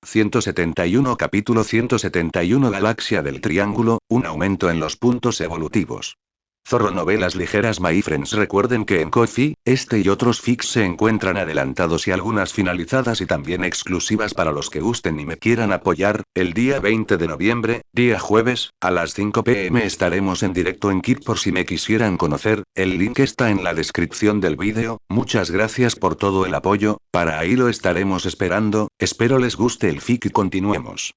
171 Capítulo 171 Galaxia del Triángulo, un aumento en los puntos evolutivos. Zorro Novelas ligeras. My friends, recuerden que en Ko-fi, este y otros fics se encuentran adelantados y algunas finalizadas y también exclusivas para los que gusten y me quieran apoyar. El día 20 de noviembre, día jueves, a las 5 p.m. estaremos en directo en Kik por si me quisieran conocer, el link está en la descripción del vídeo. Muchas gracias por todo el apoyo, para ahí lo estaremos esperando, espero les guste el fic y continuemos.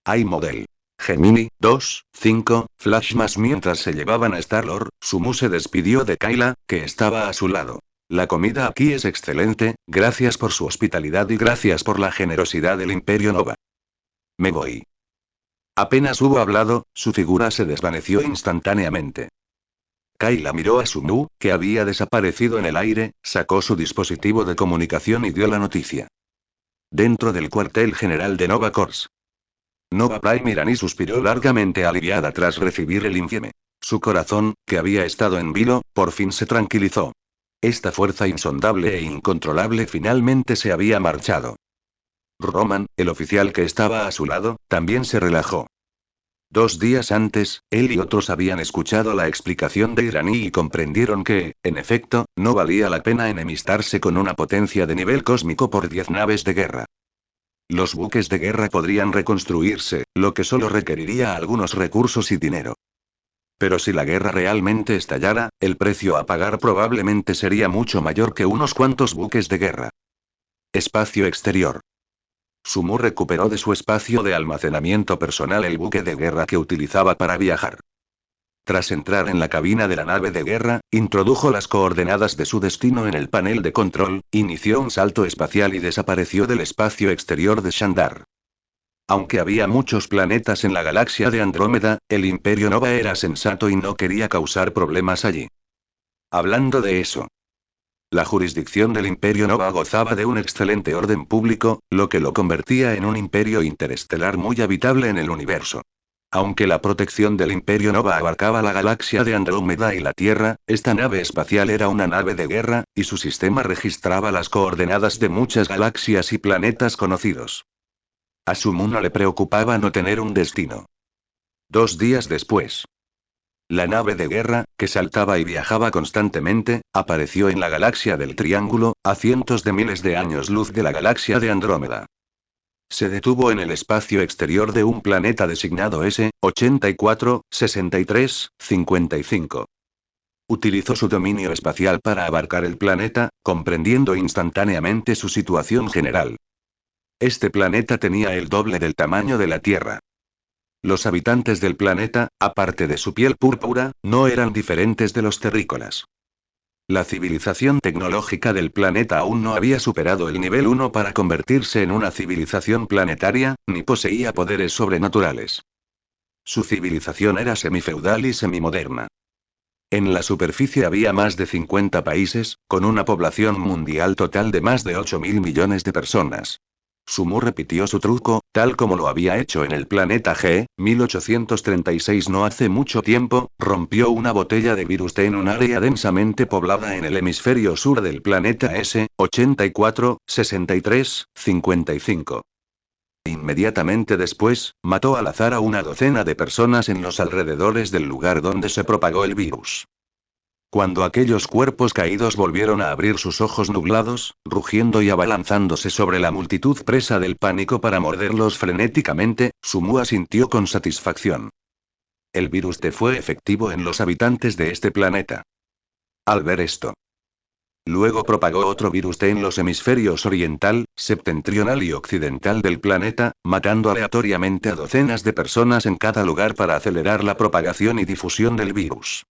iModel. Gemini, 2, 5, Flash más. Mientras se llevaban a Star-Lord, Sumu se despidió de Kayla, que estaba a su lado. La comida aquí es excelente, gracias por su hospitalidad y gracias por la generosidad del Imperio Nova. Me voy. Apenas hubo hablado, su figura se desvaneció instantáneamente. Kayla miró a Sumu, que había desaparecido en el aire, sacó su dispositivo de comunicación y dio la noticia. Dentro del cuartel general de Nova Corps. Nova Prime Irani suspiró largamente aliviada tras recibir el infieme. Su corazón, que había estado en vilo, por fin se tranquilizó. Esta fuerza insondable e incontrolable finalmente se había marchado. Roman, el oficial que estaba a su lado, también se relajó. 2 días antes, él y otros habían escuchado la explicación de Irani y comprendieron que, en efecto, no valía la pena enemistarse con una potencia de nivel cósmico por 10 naves de guerra. Los buques de guerra podrían reconstruirse, lo que solo requeriría algunos recursos y dinero. Pero si la guerra realmente estallara, el precio a pagar probablemente sería mucho mayor que unos cuantos buques de guerra. Espacio exterior. Sumu recuperó de su espacio de almacenamiento personal el buque de guerra que utilizaba para viajar. Tras entrar en la cabina de la nave de guerra, introdujo las coordenadas de su destino en el panel de control, inició un salto espacial y desapareció del espacio exterior de Shandar. Aunque había muchos planetas en la galaxia de Andrómeda, el Imperio Nova era sensato y no quería causar problemas allí. Hablando de eso, la jurisdicción del Imperio Nova gozaba de un excelente orden público, lo que lo convertía en un imperio interestelar muy habitable en el universo. Aunque la protección del Imperio Nova abarcaba la galaxia de Andrómeda y la Tierra, esta nave espacial era una nave de guerra, y su sistema registraba las coordenadas de muchas galaxias y planetas conocidos. A Sumu no le preocupaba no tener un destino. 2 días después, la nave de guerra, que saltaba y viajaba constantemente, apareció en la galaxia del Triángulo, a cientos de miles de años luz de la galaxia de Andrómeda. Se detuvo en el espacio exterior de un planeta designado S-84-63-55. Utilizó su dominio espacial para abarcar el planeta, comprendiendo instantáneamente su situación general. Este planeta tenía el doble del tamaño de la Tierra. Los habitantes del planeta, aparte de su piel púrpura, no eran diferentes de los terrícolas. La civilización tecnológica del planeta aún no había superado el nivel 1 para convertirse en una civilización planetaria, ni poseía poderes sobrenaturales. Su civilización era semifeudal y semimoderna. En la superficie había más de 50 países, con una población mundial total de más de 8.000 millones de personas. Sumu repitió su truco, tal como lo había hecho en el planeta G, 1836. No hace mucho tiempo, rompió una botella de virus T en un área densamente poblada en el hemisferio sur del planeta S, 84-63-55. Inmediatamente después, mató al azar a una docena de personas en los alrededores del lugar donde se propagó el virus. Cuando aquellos cuerpos caídos volvieron a abrir sus ojos nublados, rugiendo y abalanzándose sobre la multitud presa del pánico para morderlos frenéticamente, Sumu asintió con satisfacción. El virus T fue efectivo en los habitantes de este planeta. Al ver esto, luego propagó otro virus T en los hemisferios oriental, septentrional y occidental del planeta, matando aleatoriamente a docenas de personas en cada lugar para acelerar la propagación y difusión del virus.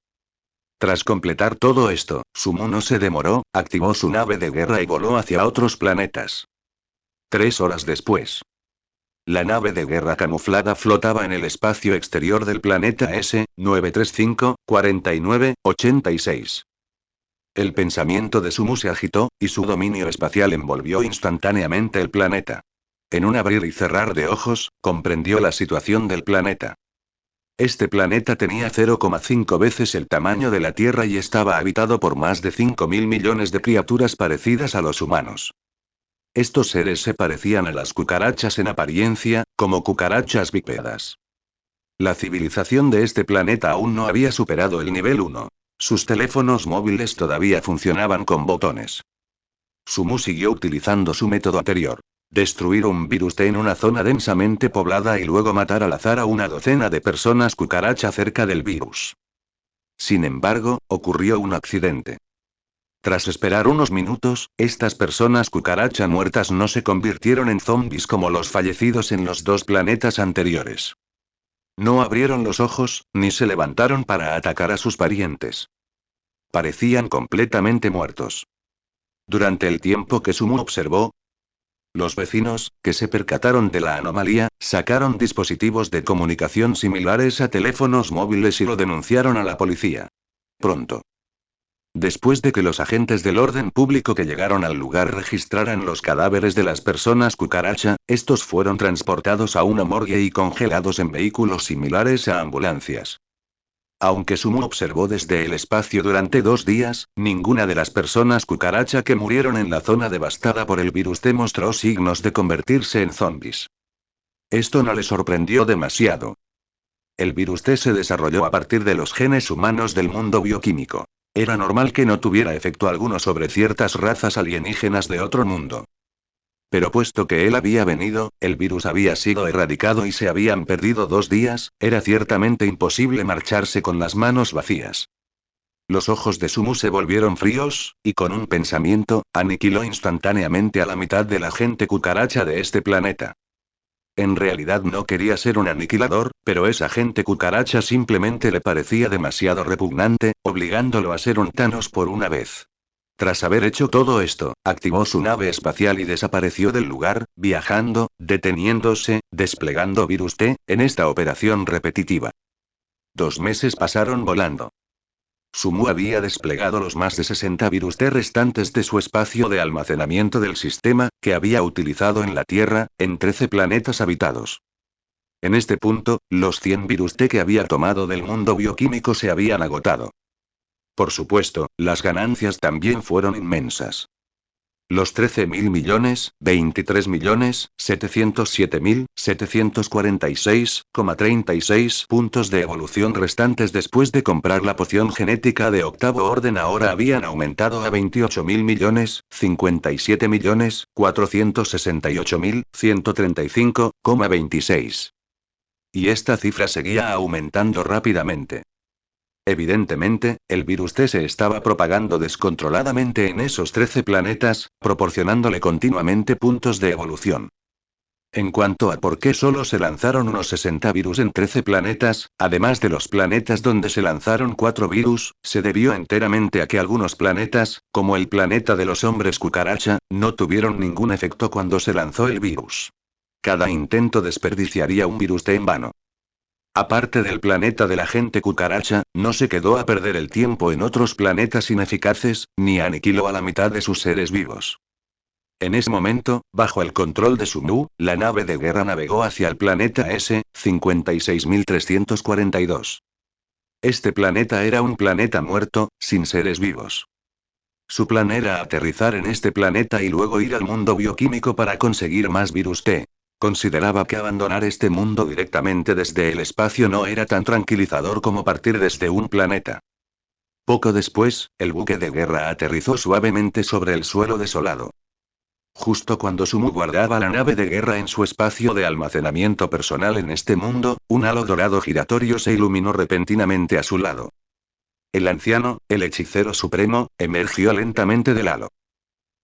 Tras completar todo esto, Sumu no se demoró, activó su nave de guerra y voló hacia otros planetas. 3 horas después, la nave de guerra camuflada flotaba en el espacio exterior del planeta S-935-49-86. El pensamiento de Sumu se agitó, y su dominio espacial envolvió instantáneamente el planeta. En un abrir y cerrar de ojos, comprendió la situación del planeta. Este planeta tenía 0,5 veces el tamaño de la Tierra y estaba habitado por más de 5.000 millones de criaturas parecidas a los humanos. Estos seres se parecían a las cucarachas en apariencia, como cucarachas bípedas. La civilización de este planeta aún no había superado el nivel 1. Sus teléfonos móviles todavía funcionaban con botones. Sumu siguió utilizando su método anterior. Destruir un virus T en una zona densamente poblada y luego matar al azar a una docena de personas cucaracha cerca del virus. Sin embargo, ocurrió un accidente. Tras esperar unos minutos, estas personas cucaracha muertas no se convirtieron en zombies como los fallecidos en los dos planetas anteriores. No abrieron los ojos, ni se levantaron para atacar a sus parientes. Parecían completamente muertos. Durante el tiempo que Sumu observó, los vecinos, que se percataron de la anomalía, sacaron dispositivos de comunicación similares a teléfonos móviles y lo denunciaron a la policía. Pronto. Después de que los agentes del orden público que llegaron al lugar registraran los cadáveres de las personas cucaracha, estos fueron transportados a una morgue y congelados en vehículos similares a ambulancias. Aunque Sumu observó desde el espacio durante 2 días, ninguna de las personas cucaracha que murieron en la zona devastada por el virus T mostró signos de convertirse en zombies. Esto no le sorprendió demasiado. El virus T se desarrolló a partir de los genes humanos del mundo bioquímico. Era normal que no tuviera efecto alguno sobre ciertas razas alienígenas de otro mundo. Pero puesto que él había venido, el virus había sido erradicado y se habían perdido 2 días, era ciertamente imposible marcharse con las manos vacías. Los ojos de Sumu se volvieron fríos, y con un pensamiento, aniquiló instantáneamente a la mitad de la gente cucaracha de este planeta. En realidad no quería ser un aniquilador, pero esa gente cucaracha simplemente le parecía demasiado repugnante, obligándolo a ser un Thanos por una vez. Tras haber hecho todo esto, activó su nave espacial y desapareció del lugar, viajando, deteniéndose, desplegando virus T, en esta operación repetitiva. 2 meses pasaron volando. Sumu había desplegado los más de 60 virus T restantes de su espacio de almacenamiento del sistema, que había utilizado en la Tierra, en 13 planetas habitados. En este punto, los 100 virus T que había tomado del mundo bioquímico se habían agotado. Por supuesto, las ganancias también fueron inmensas. Los 13.000 millones, 23.707.746,36 puntos de evolución restantes después de comprar la poción genética de octavo orden ahora habían aumentado a 28.000 millones, 57.468.135,26. Y esta cifra seguía aumentando rápidamente. Evidentemente, el virus T se estaba propagando descontroladamente en esos 13 planetas, proporcionándole continuamente puntos de evolución. En cuanto a por qué solo se lanzaron unos 60 virus en 13 planetas, además de los planetas donde se lanzaron 4 virus, se debió enteramente a que algunos planetas, como el planeta de los hombres cucaracha, no tuvieron ningún efecto cuando se lanzó el virus. Cada intento desperdiciaría un virus T en vano. Aparte del planeta de la gente cucaracha, no se quedó a perder el tiempo en otros planetas ineficaces, ni aniquiló a la mitad de sus seres vivos. En ese momento, bajo el control de Sumu, la nave de guerra navegó hacia el planeta S-56342. Este planeta era un planeta muerto, sin seres vivos. Su plan era aterrizar en este planeta y luego ir al mundo bioquímico para conseguir más virus T. Consideraba que abandonar este mundo directamente desde el espacio no era tan tranquilizador como partir desde un planeta. Poco después, el buque de guerra aterrizó suavemente sobre el suelo desolado. Justo cuando Sumu guardaba la nave de guerra en su espacio de almacenamiento personal en este mundo, un halo dorado giratorio se iluminó repentinamente a su lado. El anciano, el hechicero supremo, emergió lentamente del halo.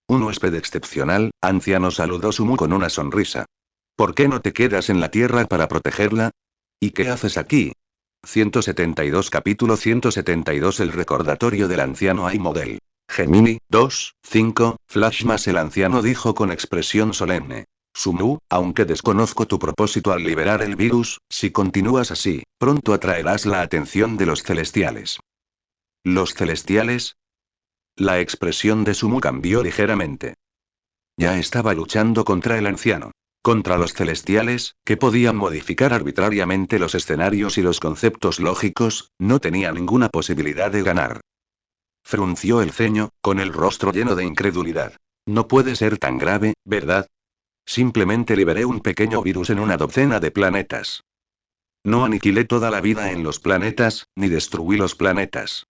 Un huésped excepcional, anciano, saludó Sumu con una sonrisa. ¿Por qué no te quedas en la Tierra para protegerla? ¿Y qué haces aquí? 172 Capítulo 172 El recordatorio del anciano Aimodel. Gemini, 2, 5, Flash más el anciano dijo con expresión solemne. Sumu, aunque desconozco tu propósito al liberar el virus, si continúas así, pronto atraerás la atención de los celestiales. ¿Los celestiales? La expresión de Sumu cambió ligeramente. Ya estaba luchando contra el anciano. Contra los celestiales, que podían modificar arbitrariamente los escenarios y los conceptos lógicos, no tenía ninguna posibilidad de ganar. Frunció el ceño, con el rostro lleno de incredulidad. No puede ser tan grave, ¿verdad? Simplemente liberé un pequeño virus en una docena de planetas. No aniquilé toda la vida en los planetas, ni destruí los planetas.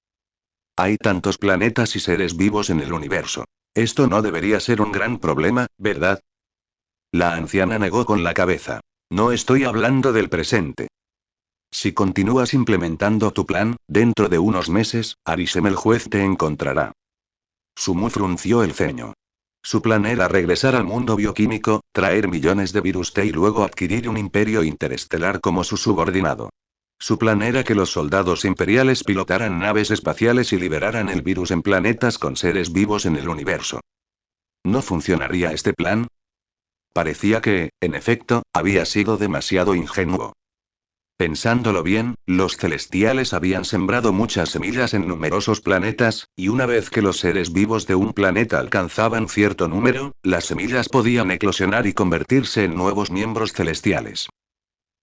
Hay tantos planetas y seres vivos en el universo. Esto no debería ser un gran problema, ¿verdad? La anciana negó con la cabeza. No estoy hablando del presente. Si continúas implementando tu plan, dentro de unos meses, Arisem el juez te encontrará. Sumu frunció el ceño. Su plan era regresar al mundo bioquímico, traer millones de virus T y luego adquirir un imperio interestelar como su subordinado. Su plan era que los soldados imperiales pilotaran naves espaciales y liberaran el virus en planetas con seres vivos en el universo. ¿No funcionaría este plan? Parecía que, en efecto, había sido demasiado ingenuo. Pensándolo bien, los celestiales habían sembrado muchas semillas en numerosos planetas, y una vez que los seres vivos de un planeta alcanzaban cierto número, las semillas podían eclosionar y convertirse en nuevos miembros celestiales.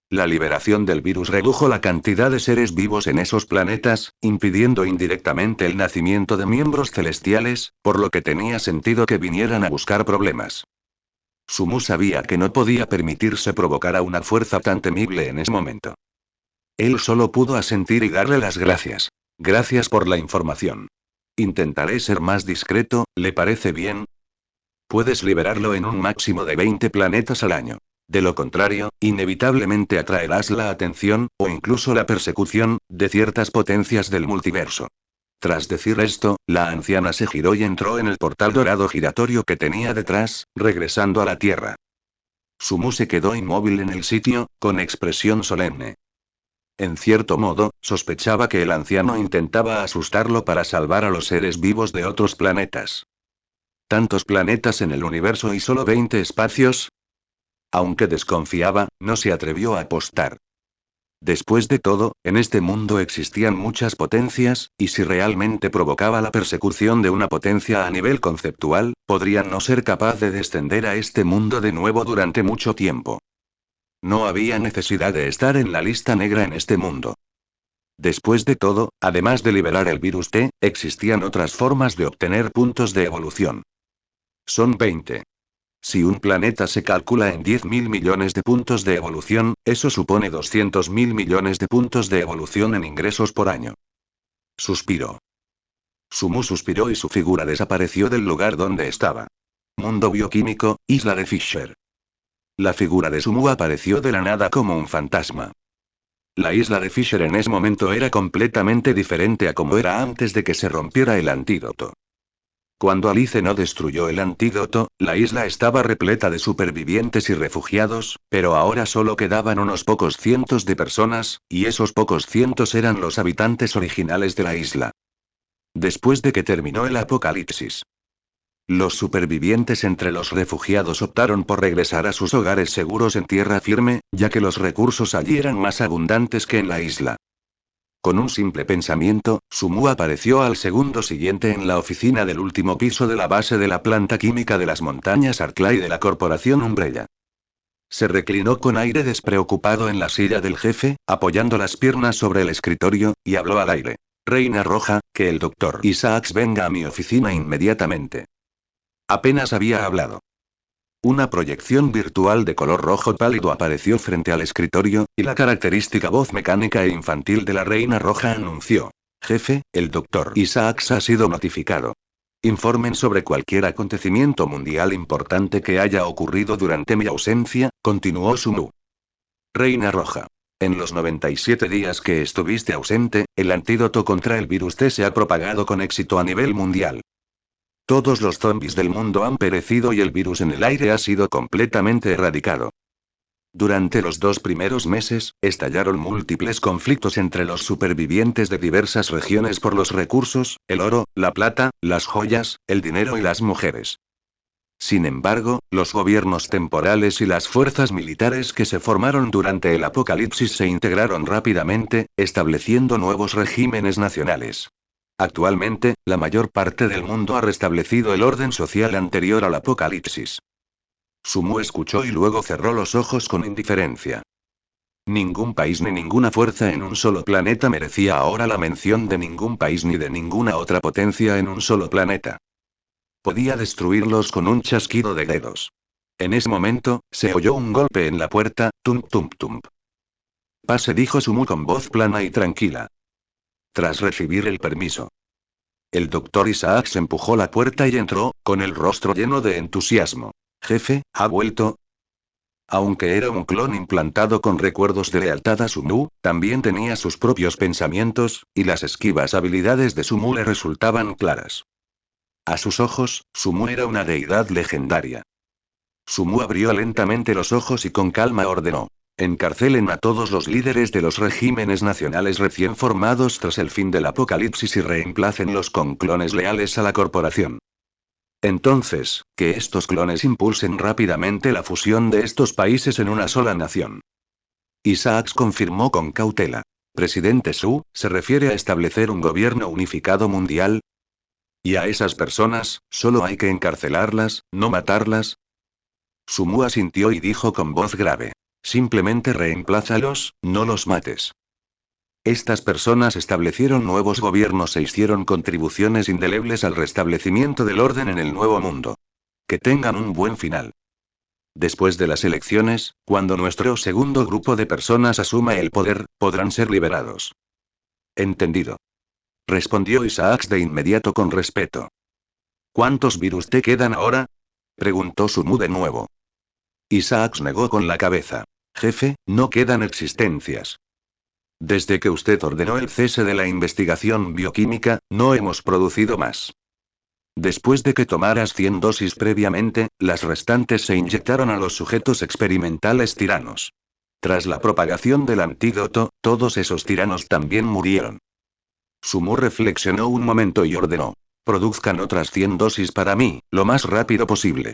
La liberación del virus redujo la cantidad de seres vivos en esos planetas, impidiendo indirectamente el nacimiento de miembros celestiales, por lo que tenía sentido que vinieran a buscar problemas. Sumu sabía que no podía permitirse provocar a una fuerza tan temible en ese momento. Él solo pudo asentir y darle las gracias. Gracias por la información. Intentaré ser más discreto, ¿le parece bien? Puedes liberarlo en un máximo de 20 planetas al año. De lo contrario, inevitablemente atraerás la atención, o incluso la persecución, de ciertas potencias del multiverso. Tras decir esto, la anciana se giró y entró en el portal dorado giratorio que tenía detrás, regresando a la Tierra. Sumu se quedó inmóvil en el sitio, con expresión solemne. En cierto modo, sospechaba que el anciano intentaba asustarlo para salvar a los seres vivos de otros planetas. ¿Tantos planetas en el universo y solo 20 espacios? Aunque desconfiaba, no se atrevió a apostar. Después de todo, en este mundo existían muchas potencias, y si realmente provocaba la persecución de una potencia a nivel conceptual, podrían no ser capaz de descender a este mundo de nuevo durante mucho tiempo. No había necesidad de estar en la lista negra en este mundo. Después de todo, además de liberar el virus T, existían otras formas de obtener puntos de evolución. Son 20. Si un planeta se calcula en 10.000 millones de puntos de evolución, eso supone 200.000 millones de puntos de evolución en ingresos por año. Suspiró. Sumu suspiró y su figura desapareció del lugar donde estaba. Mundo bioquímico, isla de Fisher. La figura de Sumu apareció de la nada como un fantasma. La isla de Fisher en ese momento era completamente diferente a como era antes de que se rompiera el antídoto. Cuando Alice no destruyó el antídoto, la isla estaba repleta de supervivientes y refugiados, pero ahora solo quedaban unos pocos cientos de personas, y esos pocos cientos eran los habitantes originales de la isla. Después de que terminó el apocalipsis, los supervivientes entre los refugiados optaron por regresar a sus hogares seguros en tierra firme, ya que los recursos allí eran más abundantes que en la isla. Con un simple pensamiento, Sumu apareció al segundo siguiente en la oficina del último piso de la base de la planta química de las montañas Arclay de la corporación Umbrella. Se reclinó con aire despreocupado en la silla del jefe, apoyando las piernas sobre el escritorio, y habló al aire. Reina Roja, que el doctor Isaacs venga a mi oficina inmediatamente. Apenas había hablado. Una proyección virtual de color rojo pálido apareció frente al escritorio, y la característica voz mecánica e infantil de la Reina Roja anunció. Jefe, el doctor Isaacs ha sido notificado. Informen sobre cualquier acontecimiento mundial importante que haya ocurrido durante mi ausencia, continuó Sumu. Reina Roja. En los 97 días que estuviste ausente, el antídoto contra el virus T se ha propagado con éxito a nivel mundial. Todos los zombies del mundo han perecido y el virus en el aire ha sido completamente erradicado. Durante los 2 primeros meses, estallaron múltiples conflictos entre los supervivientes de diversas regiones por los recursos, el oro, la plata, las joyas, el dinero y las mujeres. Sin embargo, los gobiernos temporales y las fuerzas militares que se formaron durante el apocalipsis se integraron rápidamente, estableciendo nuevos regímenes nacionales. Actualmente, la mayor parte del mundo ha restablecido el orden social anterior al apocalipsis. Sumu escuchó y luego cerró los ojos con indiferencia. Ningún país ni ninguna fuerza en un solo planeta merecía ahora la mención de ningún país ni de ninguna otra potencia en un solo planeta. Podía destruirlos con un chasquido de dedos. En ese momento, se oyó un golpe en la puerta, tum tum tum. Pase, dijo Sumu con voz plana y tranquila. Tras recibir el permiso. El doctor Isaacs empujó la puerta y entró, con el rostro lleno de entusiasmo. Jefe, ¿ha vuelto? Aunque era un clon implantado con recuerdos de lealtad a Sumu, también tenía sus propios pensamientos, y las esquivas habilidades de Sumu le resultaban claras. A sus ojos, Sumu era una deidad legendaria. Sumu abrió lentamente los ojos y con calma ordenó. Encarcelen a todos los líderes de los regímenes nacionales recién formados tras el fin del apocalipsis y reemplácenlos con clones leales a la corporación. Entonces, que estos clones impulsen rápidamente la fusión de estos países en una sola nación. Isaacs confirmó con cautela. Presidente Su, ¿se refiere a establecer un gobierno unificado mundial? ¿Y a esas personas, solo hay que encarcelarlas, no matarlas? Sumu asintió y dijo con voz grave. Simplemente reemplázalos, no los mates. Estas personas establecieron nuevos gobiernos e hicieron contribuciones indelebles al restablecimiento del orden en el nuevo mundo. Que tengan un buen final. Después de las elecciones, cuando nuestro segundo grupo de personas asuma el poder, podrán ser liberados. Entendido. Respondió Isaacs de inmediato con respeto. ¿Cuántos virus te quedan ahora? Preguntó Sumu de nuevo. Isaacs negó con la cabeza. Jefe, no quedan existencias. Desde que usted ordenó el cese de la investigación bioquímica, no hemos producido más. Después de que tomaras 100 dosis previamente, las restantes se inyectaron a los sujetos experimentales tiranos. Tras la propagación del antídoto, todos esos tiranos también murieron. Sumu reflexionó un momento y ordenó. Produzcan otras 100 dosis para mí, lo más rápido posible.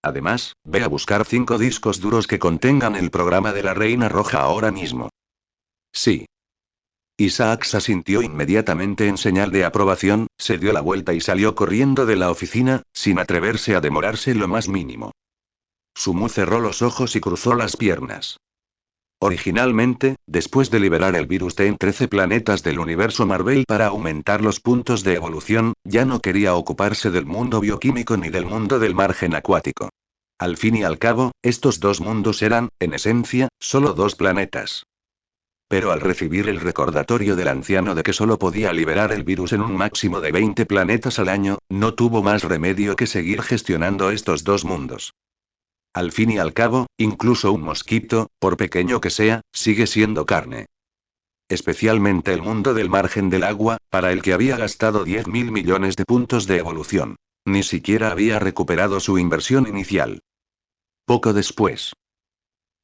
Además, ve a buscar 5 discos duros que contengan el programa de la Reina Roja ahora mismo. Sí. Isaacs asintió inmediatamente en señal de aprobación, se dio la vuelta y salió corriendo de la oficina, sin atreverse a demorarse lo más mínimo. Sumu cerró los ojos y cruzó las piernas. Originalmente, después de liberar el virus en 13 planetas del universo Marvel para aumentar los puntos de evolución, ya no quería ocuparse del mundo bioquímico ni del mundo del margen acuático. Al fin y al cabo, estos dos mundos eran, en esencia, solo dos planetas. Pero al recibir el recordatorio del anciano de que solo podía liberar el virus en un máximo de 20 planetas al año, no tuvo más remedio que seguir gestionando estos dos mundos. Al fin y al cabo, incluso un mosquito, por pequeño que sea, sigue siendo carne. Especialmente el mundo del margen del agua, para el que había gastado 10.000 millones de puntos de evolución. Ni siquiera había recuperado su inversión inicial. Poco después.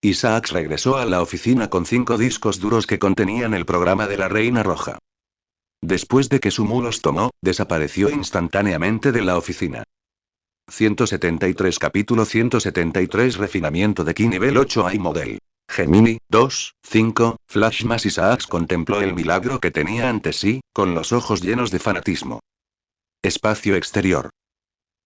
Isaacs regresó a la oficina con 5 discos duros que contenían el programa de la Reina Roja. Después de que Sumu los tomó, desapareció instantáneamente de la oficina. 173 Capítulo 173 Refinamiento de Ki Nivel 8 I Model. Gemini, 2, 5, Flashmas. Isaacs contempló el milagro que tenía ante sí, con los ojos llenos de fanatismo. Espacio exterior.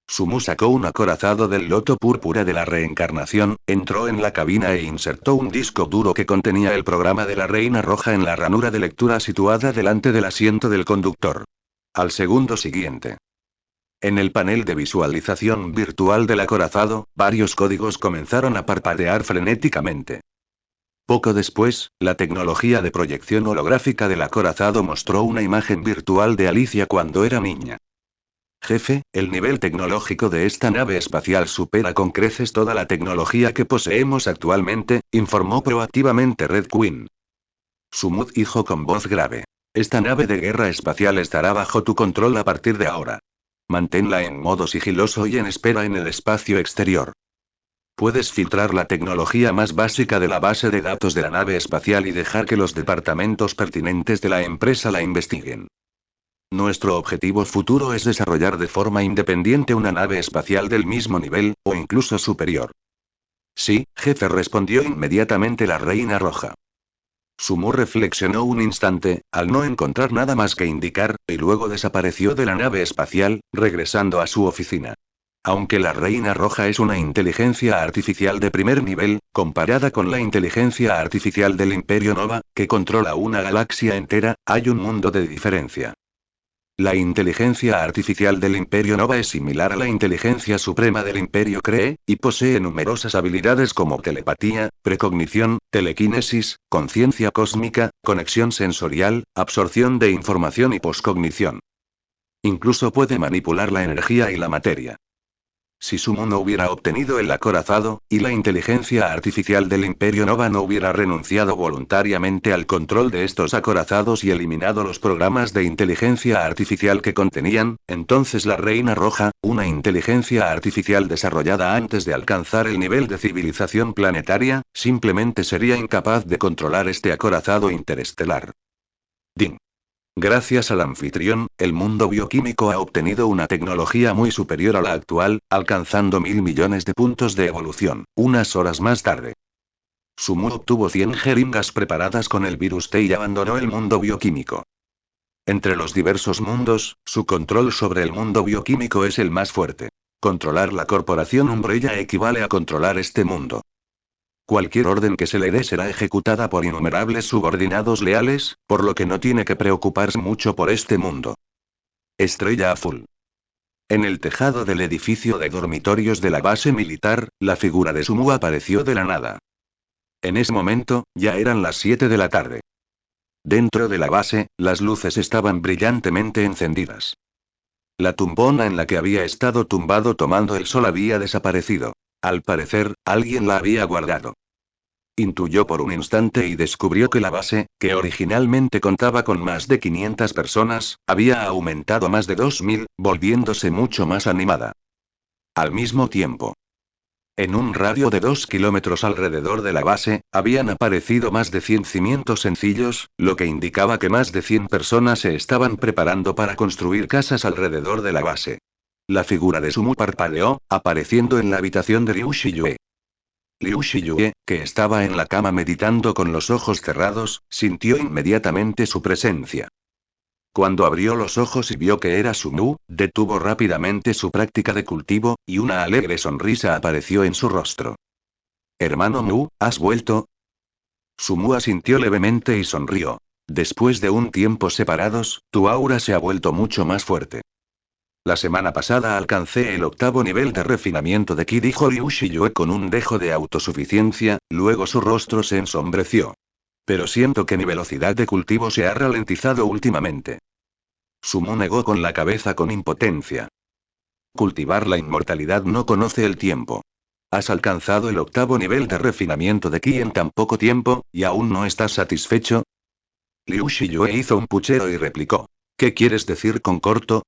Sumu sacó un acorazado del loto púrpura de la reencarnación, entró en la cabina e insertó un disco duro que contenía el programa de la Reina Roja en la ranura de lectura situada delante del asiento del conductor. Al segundo siguiente. En el panel de visualización virtual del acorazado, varios códigos comenzaron a parpadear frenéticamente. Poco después, la tecnología de proyección holográfica del acorazado mostró una imagen virtual de Alicia cuando era niña. Jefe, el nivel tecnológico de esta nave espacial supera con creces toda la tecnología que poseemos actualmente, informó proactivamente Red Queen. Sumu dijo con voz grave. Esta nave de guerra espacial estará bajo tu control a partir de ahora. Manténla en modo sigiloso y en espera en el espacio exterior. Puedes filtrar la tecnología más básica de la base de datos de la nave espacial y dejar que los departamentos pertinentes de la empresa la investiguen. Nuestro objetivo futuro es desarrollar de forma independiente una nave espacial del mismo nivel, o incluso superior. Sí, jefe, respondió inmediatamente la Reina Roja. Sumu reflexionó un instante, al no encontrar nada más que indicar, y luego desapareció de la nave espacial, regresando a su oficina. Aunque la Reina Roja es una inteligencia artificial de primer nivel, comparada con la inteligencia artificial del Imperio Nova, que controla una galaxia entera, hay un mundo de diferencia. La inteligencia artificial del Imperio Nova es similar a la inteligencia suprema del Imperio Cree, y posee numerosas habilidades como telepatía, precognición, telequinesis, conciencia cósmica, conexión sensorial, absorción de información y poscognición. Incluso puede manipular la energía y la materia. Si Sumu no hubiera obtenido el acorazado, y la inteligencia artificial del Imperio Nova no hubiera renunciado voluntariamente al control de estos acorazados y eliminado los programas de inteligencia artificial que contenían, entonces la Reina Roja, una inteligencia artificial desarrollada antes de alcanzar el nivel de civilización planetaria, simplemente sería incapaz de controlar este acorazado interestelar. Ding. Gracias al anfitrión, el mundo bioquímico ha obtenido una tecnología muy superior a la actual, alcanzando 1.000 millones de puntos de evolución, unas horas más tarde. Sumu obtuvo 100 jeringas preparadas con el virus T y abandonó el mundo bioquímico. Entre los diversos mundos, su control sobre el mundo bioquímico es el más fuerte. Controlar la corporación Umbrella equivale a controlar este mundo. Cualquier orden que se le dé será ejecutada por innumerables subordinados leales, por lo que no tiene que preocuparse mucho por este mundo. Estrella azul. En el tejado del edificio de dormitorios de la base militar, la figura de Sumu apareció de la nada. En ese momento, ya eran las 7 de la tarde. Dentro de la base, las luces estaban brillantemente encendidas. La tumbona en la que había estado tumbado tomando el sol había desaparecido. Al parecer, alguien la había guardado. Intuyó por un instante y descubrió que la base, que originalmente contaba con más de 500 personas, había aumentado a más de 2.000, volviéndose mucho más animada. Al mismo tiempo, en un radio de 2 kilómetros alrededor de la base, habían aparecido más de 100 cimientos sencillos, lo que indicaba que más de 100 personas se estaban preparando para construir casas alrededor de la base. La figura de Sumu parpadeó, apareciendo en la habitación de Liu Shiyue. Liu Shiyue, que estaba en la cama meditando con los ojos cerrados, sintió inmediatamente su presencia. Cuando abrió los ojos y vio que era Sumu, detuvo rápidamente su práctica de cultivo, y una alegre sonrisa apareció en su rostro. Hermano Mu, ¿has vuelto? Sumu asintió levemente y sonrió. Después de un tiempo separados, tu aura se ha vuelto mucho más fuerte. La semana pasada alcancé el 8º nivel de refinamiento de Ki, dijo Liu Shiyue con un dejo de autosuficiencia, luego su rostro se ensombreció. Pero siento que mi velocidad de cultivo se ha ralentizado últimamente. Sumu negó con la cabeza con impotencia. Cultivar la inmortalidad no conoce el tiempo. Has alcanzado el 8º nivel de refinamiento de Ki en tan poco tiempo, ¿y aún no estás satisfecho? Liu Shiyue hizo un puchero y replicó. ¿Qué quieres decir con corto?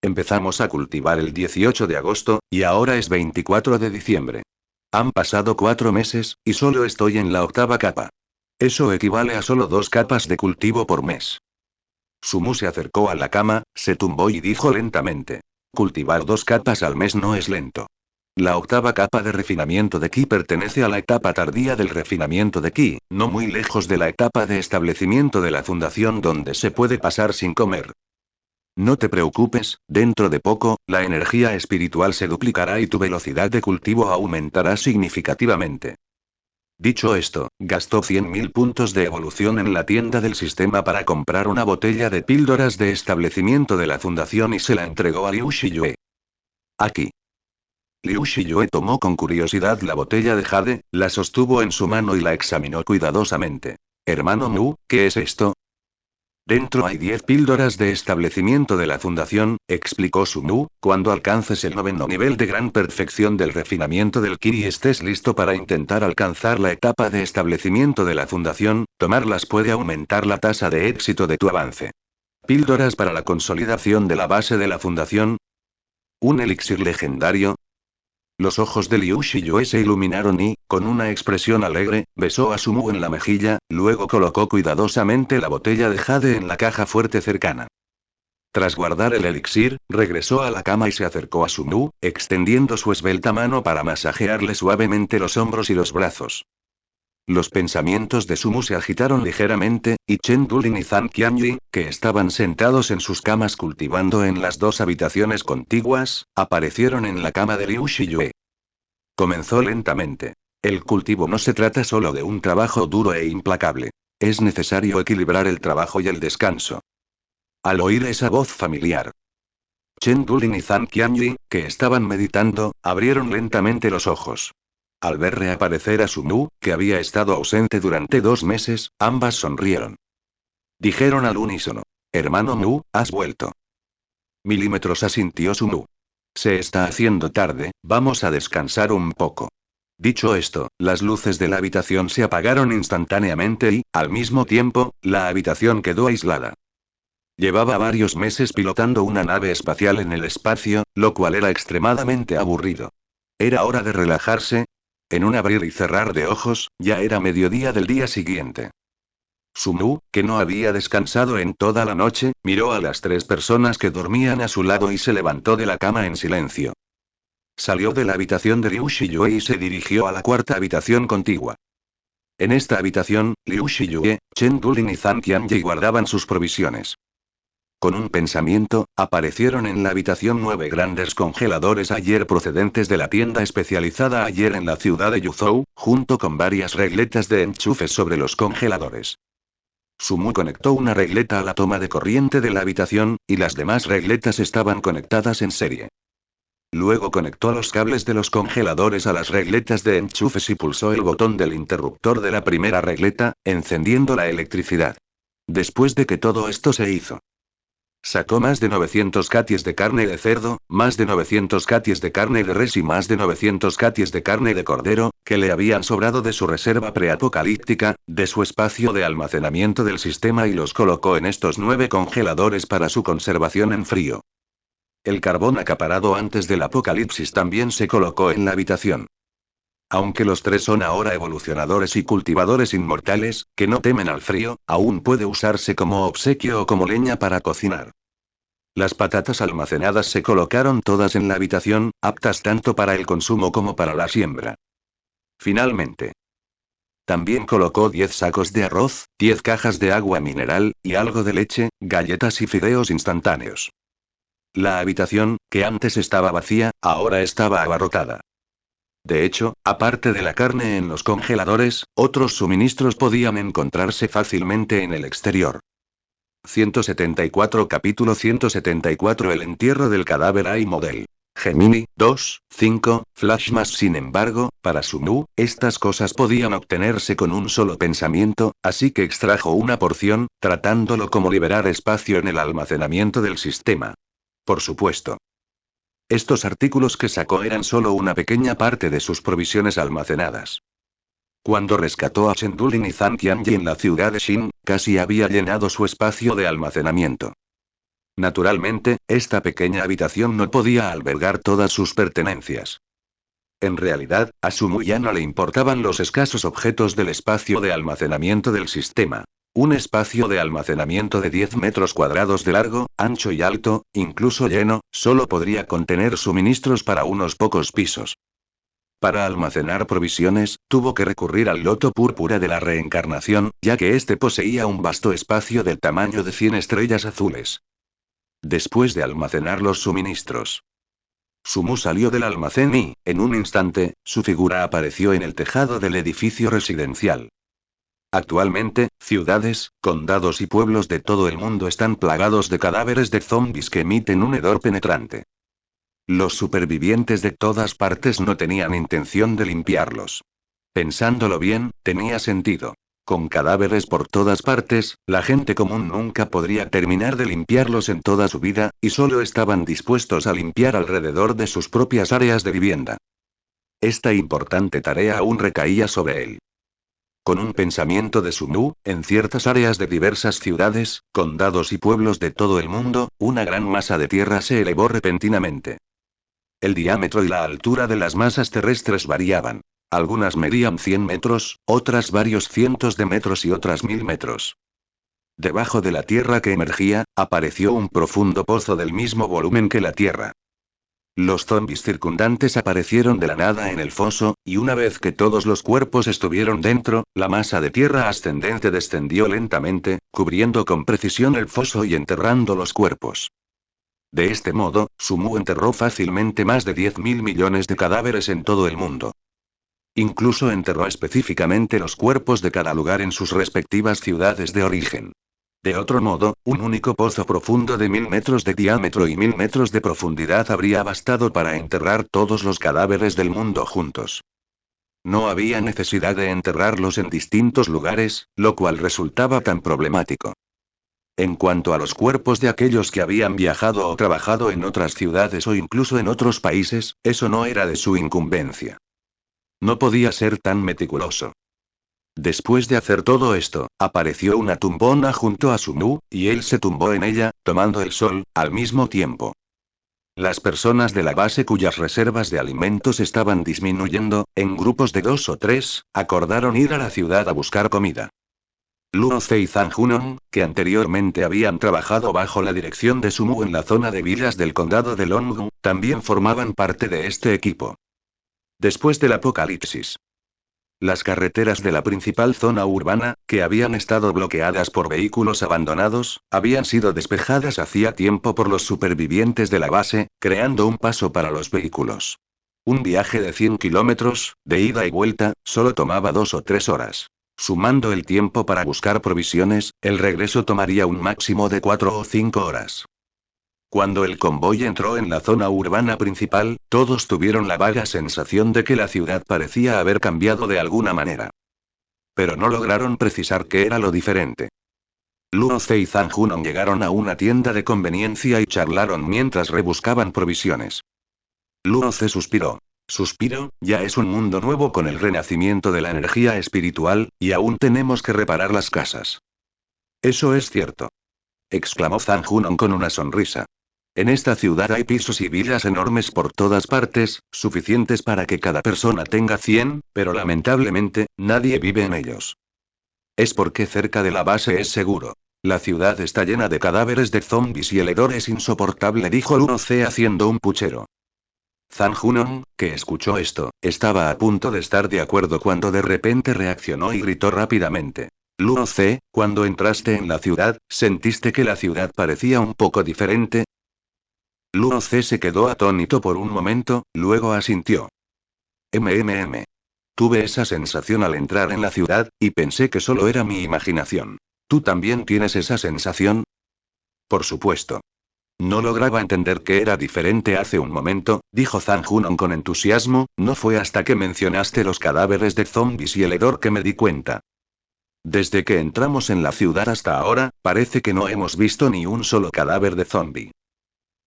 Empezamos a cultivar el 18 de agosto, y ahora es 24 de diciembre. Han pasado 4 meses, y solo estoy en la 8ª capa. Eso equivale a solo 2 capas de cultivo por mes. Sumu se acercó a la cama, se tumbó y dijo lentamente. Cultivar 2 capas al mes no es lento. La 8ª capa de refinamiento de Ki pertenece a la etapa tardía del refinamiento de Ki, no muy lejos de la etapa de establecimiento de la fundación donde se puede pasar sin comer. No te preocupes, dentro de poco, la energía espiritual se duplicará y tu velocidad de cultivo aumentará significativamente. Dicho esto, gastó 100.000 puntos de evolución en la tienda del sistema para comprar una botella de píldoras de establecimiento de la fundación y se la entregó a Liu Shiyue. Aquí. Liu Shiyue tomó con curiosidad la botella de jade, la sostuvo en su mano y la examinó cuidadosamente. Hermano Mu, ¿qué es esto? Dentro hay 10 píldoras de establecimiento de la fundación, explicó Sumu, cuando alcances el 9º nivel de gran perfección del refinamiento del Ki y estés listo para intentar alcanzar la etapa de establecimiento de la fundación, tomarlas puede aumentar la tasa de éxito de tu avance. Píldoras para la consolidación de la base de la fundación. Un elixir legendario. Los ojos de Liu Shiyue se iluminaron y, con una expresión alegre, besó a Sumu en la mejilla, luego colocó cuidadosamente la botella de jade en la caja fuerte cercana. Tras guardar el elixir, regresó a la cama y se acercó a Sumu, extendiendo su esbelta mano para masajearle suavemente los hombros y los brazos. Los pensamientos de Sumu se agitaron ligeramente, y Chen Dulin y Zhang Qianyi, que estaban sentados en sus camas cultivando en las 2 habitaciones contiguas, aparecieron en la cama de Liu Shiyue. Comenzó lentamente. El cultivo no se trata solo de un trabajo duro e implacable. Es necesario equilibrar el trabajo y el descanso. Al oír esa voz familiar, Chen Dulin y Zhang Qianyi, que estaban meditando, abrieron lentamente los ojos. Al ver reaparecer a Su Mu, que había estado ausente durante 2 meses, ambas sonrieron. Dijeron al unísono: Hermano Mu, has vuelto. Milímetros, asintió Su Mu. Se está haciendo tarde, vamos a descansar un poco. Dicho esto, las luces de la habitación se apagaron instantáneamente y, al mismo tiempo, la habitación quedó aislada. Llevaba varios meses pilotando una nave espacial en el espacio, lo cual era extremadamente aburrido. Era hora de relajarse. En un abrir y cerrar de ojos, ya era mediodía del día siguiente. Sumu, que no había descansado en toda la noche, miró a las 3 personas que dormían a su lado y se levantó de la cama en silencio. Salió de la habitación de Liu Shiyue y se dirigió a la cuarta habitación contigua. En esta habitación, Liu Shiyue, Chen Dulin y Zhang Qianyi guardaban sus provisiones. Con un pensamiento, aparecieron en la habitación 9 grandes congeladores ayer procedentes de la tienda especializada ayer en la ciudad de Yuzhou, junto con varias regletas de enchufes sobre los congeladores. Sumu conectó una regleta a la toma de corriente de la habitación, y las demás regletas estaban conectadas en serie. Luego conectó los cables de los congeladores a las regletas de enchufes y pulsó el botón del interruptor de la primera regleta, encendiendo la electricidad. Después de que todo esto se hizo, sacó más de 900 caties de carne de cerdo, más de 900 caties de carne de res y más de 900 caties de carne de cordero, que le habían sobrado de su reserva preapocalíptica, de su espacio de almacenamiento del sistema, y los colocó en estos 9 congeladores para su conservación en frío. El carbón acaparado antes del apocalipsis también se colocó en la habitación. Aunque los 3 son ahora evolucionadores y cultivadores inmortales, que no temen al frío, aún puede usarse como obsequio o como leña para cocinar. Las patatas almacenadas se colocaron todas en la habitación, aptas tanto para el consumo como para la siembra. Finalmente, también colocó 10 sacos de arroz, 10 cajas de agua mineral, y algo de leche, galletas y fideos instantáneos. La habitación, que antes estaba vacía, ahora estaba abarrotada. De hecho, aparte de la carne en los congeladores, otros suministros podían encontrarse fácilmente en el exterior. 174 Capítulo 174 El entierro del cadáver AI Model. Gemini, 2, 5, Flash más. Sin embargo, para Sumu, estas cosas podían obtenerse con un solo pensamiento, así que extrajo una porción, tratándolo como liberar espacio en el almacenamiento del sistema. Por supuesto, estos artículos que sacó eran solo una pequeña parte de sus provisiones almacenadas. Cuando rescató a Chen Dulin y Zhang Qianyi en la ciudad de Xin, casi había llenado su espacio de almacenamiento. Naturalmente, esta pequeña habitación no podía albergar todas sus pertenencias. En realidad, a Sumu ya no le importaban los escasos objetos del espacio de almacenamiento del sistema. Un espacio de almacenamiento de 10 metros cuadrados de largo, ancho y alto, incluso lleno, solo podría contener suministros para unos pocos pisos. Para almacenar provisiones, tuvo que recurrir al loto púrpura de la reencarnación, ya que este poseía un vasto espacio del tamaño de 100 estrellas azules. Después de almacenar los suministros, Sumu salió del almacén y, en un instante, su figura apareció en el tejado del edificio residencial. Actualmente, ciudades, condados y pueblos de todo el mundo están plagados de cadáveres de zombies que emiten un hedor penetrante. Los supervivientes de todas partes no tenían intención de limpiarlos. Pensándolo bien, tenía sentido. Con cadáveres por todas partes, la gente común nunca podría terminar de limpiarlos en toda su vida, y solo estaban dispuestos a limpiar alrededor de sus propias áreas de vivienda. Esta importante tarea aún recaía sobre él. Con un pensamiento de Sumu, en ciertas áreas de diversas ciudades, condados y pueblos de todo el mundo, una gran masa de tierra se elevó repentinamente. El diámetro y la altura de las masas terrestres variaban. Algunas medían 100 metros, otras varios cientos de metros y otras 1000 metros. Debajo de la tierra que emergía, apareció un profundo pozo del mismo volumen que la tierra. Los zombis circundantes aparecieron de la nada en el foso, y una vez que todos los cuerpos estuvieron dentro, la masa de tierra ascendente descendió lentamente, cubriendo con precisión el foso y enterrando los cuerpos. De este modo, Sumu enterró fácilmente más de 10.000 millones de cadáveres en todo el mundo. Incluso enterró específicamente los cuerpos de cada lugar en sus respectivas ciudades de origen. De otro modo, un único pozo profundo de 1000 metros de diámetro y 1000 metros de profundidad habría bastado para enterrar todos los cadáveres del mundo juntos. No había necesidad de enterrarlos en distintos lugares, lo cual resultaba tan problemático. En cuanto a los cuerpos de aquellos que habían viajado o trabajado en otras ciudades o incluso en otros países, eso no era de su incumbencia. No podía ser tan meticuloso. Después de hacer todo esto, apareció una tumbona junto a Sumu, y él se tumbó en ella, tomando el sol, al mismo tiempo. Las personas de la base cuyas reservas de alimentos estaban disminuyendo, en grupos de 2 o 3, acordaron ir a la ciudad a buscar comida. Luo Ze y Zhang Junong, que anteriormente habían trabajado bajo la dirección de Sumu en la zona de villas del condado de Longgu, también formaban parte de este equipo. Después del apocalipsis, las carreteras de la principal zona urbana, que habían estado bloqueadas por vehículos abandonados, habían sido despejadas hacía tiempo por los supervivientes de la base, creando un paso para los vehículos. Un viaje de 100 kilómetros, de ida y vuelta, solo tomaba 2 o 3 horas. Sumando el tiempo para buscar provisiones, el regreso tomaría un máximo de 4 o 5 horas. Cuando el convoy entró en la zona urbana principal, todos tuvieron la vaga sensación de que la ciudad parecía haber cambiado de alguna manera. Pero no lograron precisar qué era lo diferente. Luo Ze y Zhang Junong llegaron a una tienda de conveniencia y charlaron mientras rebuscaban provisiones. Luo Ze suspiró. Suspiro, ya es un mundo nuevo con el renacimiento de la energía espiritual, y aún tenemos que reparar las casas. Eso es cierto. Exclamó Zhang Junong con una sonrisa. En esta ciudad hay pisos y villas enormes por todas partes, suficientes para que cada persona tenga 100, pero lamentablemente, nadie vive en ellos. Es porque cerca de la base es seguro. La ciudad está llena de cadáveres de zombies y el hedor es insoportable, dijo Luo Ze haciendo un puchero. Zhang Junong, que escuchó esto, estaba a punto de estar de acuerdo cuando de repente reaccionó y gritó rápidamente. Luo Ze, cuando entraste en la ciudad, ¿sentiste que la ciudad parecía un poco diferente? Luo Ze se quedó atónito por un momento, luego asintió. Tuve esa sensación al entrar en la ciudad, y pensé que solo era mi imaginación. ¿Tú también tienes esa sensación? Por supuesto. No lograba entender que era diferente hace un momento, dijo Zhang Junong con entusiasmo, no fue hasta que mencionaste los cadáveres de zombies y el hedor que me di cuenta. Desde que entramos en la ciudad hasta ahora, parece que no hemos visto ni un solo cadáver de zombie.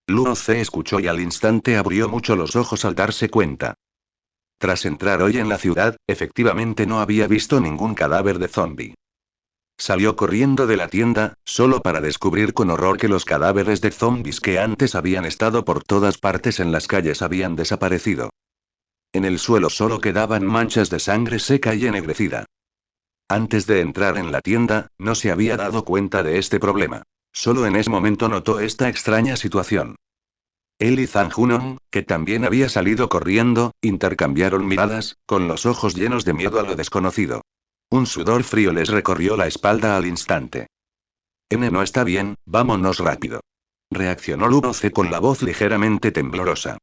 Luo Ze escuchó y al instante abrió mucho los ojos al darse cuenta. Tras entrar hoy en la ciudad, efectivamente no había visto ningún cadáver de zombie. Salió corriendo de la tienda, solo para descubrir con horror que los cadáveres de zombies que antes habían estado por todas partes en las calles habían desaparecido. En el suelo solo quedaban manchas de sangre seca y ennegrecida. Antes de entrar en la tienda, no se había dado cuenta de este problema. Solo en ese momento notó esta extraña situación. Él y Zhang Junong, que también había salido corriendo, intercambiaron miradas, con los ojos llenos de miedo a lo desconocido. Un sudor frío les recorrió la espalda al instante. No está bien, vámonos rápido. Reaccionó Luo Ze con la voz ligeramente temblorosa.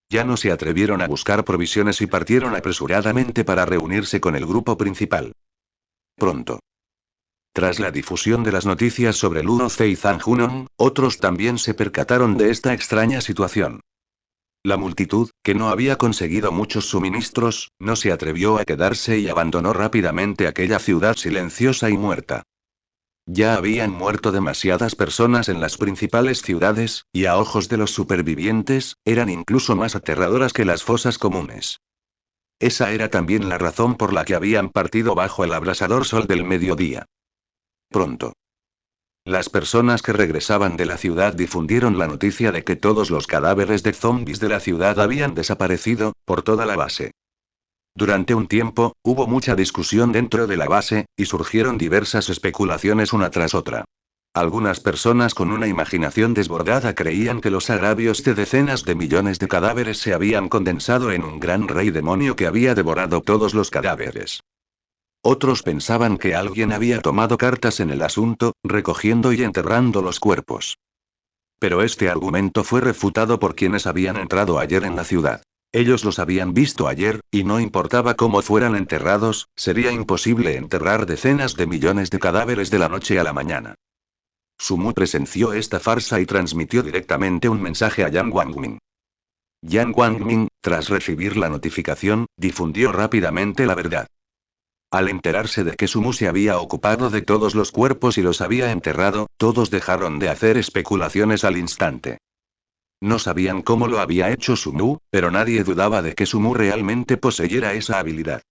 Ya no se atrevieron a buscar provisiones y partieron apresuradamente para reunirse con el grupo principal. Pronto. Tras la difusión de las noticias sobre Luo Ze y Zhang Junong, otros también se percataron de esta extraña situación. La multitud, que no había conseguido muchos suministros, no se atrevió a quedarse y abandonó rápidamente aquella ciudad silenciosa y muerta. Ya habían muerto demasiadas personas en las principales ciudades, y a ojos de los supervivientes, eran incluso más aterradoras que las fosas comunes. Esa era también la razón por la que habían partido bajo el abrasador sol del mediodía. Pronto. Las personas que regresaban de la ciudad difundieron la noticia de que todos los cadáveres de zombies de la ciudad habían desaparecido, por toda la base. Durante un tiempo, hubo mucha discusión dentro de la base, y surgieron diversas especulaciones una tras otra. Algunas personas con una imaginación desbordada creían que los agravios de decenas de millones de cadáveres se habían condensado en un gran rey demonio que había devorado todos los cadáveres. Otros pensaban que alguien había tomado cartas en el asunto, recogiendo y enterrando los cuerpos. Pero este argumento fue refutado por quienes habían entrado ayer en la ciudad. Ellos los habían visto ayer, y no importaba cómo fueran enterrados, sería imposible enterrar decenas de millones de cadáveres de la noche a la mañana. Sumu presenció esta farsa y transmitió directamente un mensaje a Yang Wangmin. Yang Wangmin, tras recibir la notificación, difundió rápidamente la verdad. Al enterarse de que Sumu se había ocupado de todos los cuerpos y los había enterrado, todos dejaron de hacer especulaciones al instante. No sabían cómo lo había hecho Sumu, pero nadie dudaba de que Sumu realmente poseyera esa habilidad.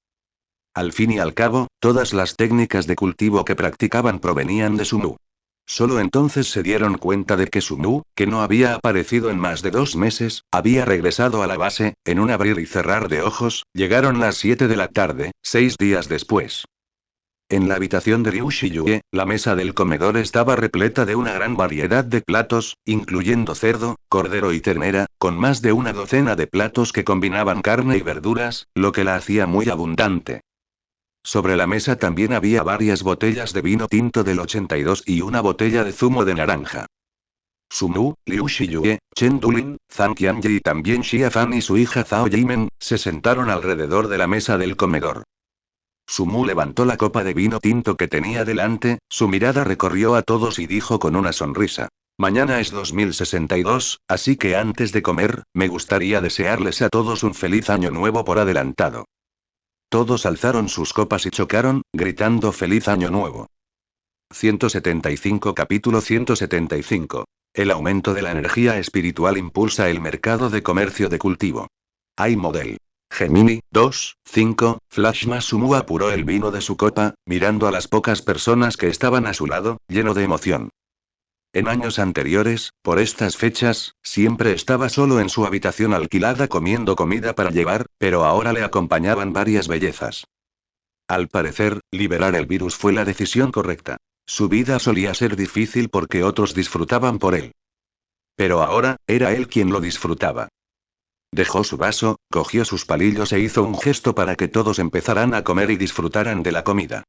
Al fin y al cabo, todas las técnicas de cultivo que practicaban provenían de Sumu. Solo entonces se dieron cuenta de que Sumu, que no había aparecido en más de 2 meses, había regresado a la base. En un abrir y cerrar de ojos, llegaron las 7 de la tarde, 6 días después. En la habitación de Liu Shiyue, la mesa del comedor estaba repleta de una gran variedad de platos, incluyendo cerdo, cordero y ternera, con más de una docena de platos que combinaban carne y verduras, lo que la hacía muy abundante. Sobre la mesa también había varias botellas de vino tinto del 82 y una botella de zumo de naranja. Sumu, Liu Shiyue, Chen Dulin, Zhang Qianyi y también Xia Fan y su hija Zhao Yimen, se sentaron alrededor de la mesa del comedor. Sumu levantó la copa de vino tinto que tenía delante, su mirada recorrió a todos y dijo con una sonrisa. Mañana es 2062, así que antes de comer, me gustaría desearles a todos un feliz año nuevo por adelantado. Todos alzaron sus copas y chocaron, gritando feliz año nuevo. 175 Capítulo 175. El aumento de la energía espiritual impulsa el mercado de comercio de cultivo. Hay model. Gemini, 2, 5, Flashma Sumu apuró el vino de su copa, mirando a las pocas personas que estaban a su lado, lleno de emoción. En años anteriores, por estas fechas, siempre estaba solo en su habitación alquilada comiendo comida para llevar, pero ahora le acompañaban varias bellezas. Al parecer, liberar el virus fue la decisión correcta. Su vida solía ser difícil porque otros disfrutaban por él. Pero ahora, era él quien lo disfrutaba. Dejó su vaso, cogió sus palillos e hizo un gesto para que todos empezaran a comer y disfrutaran de la comida.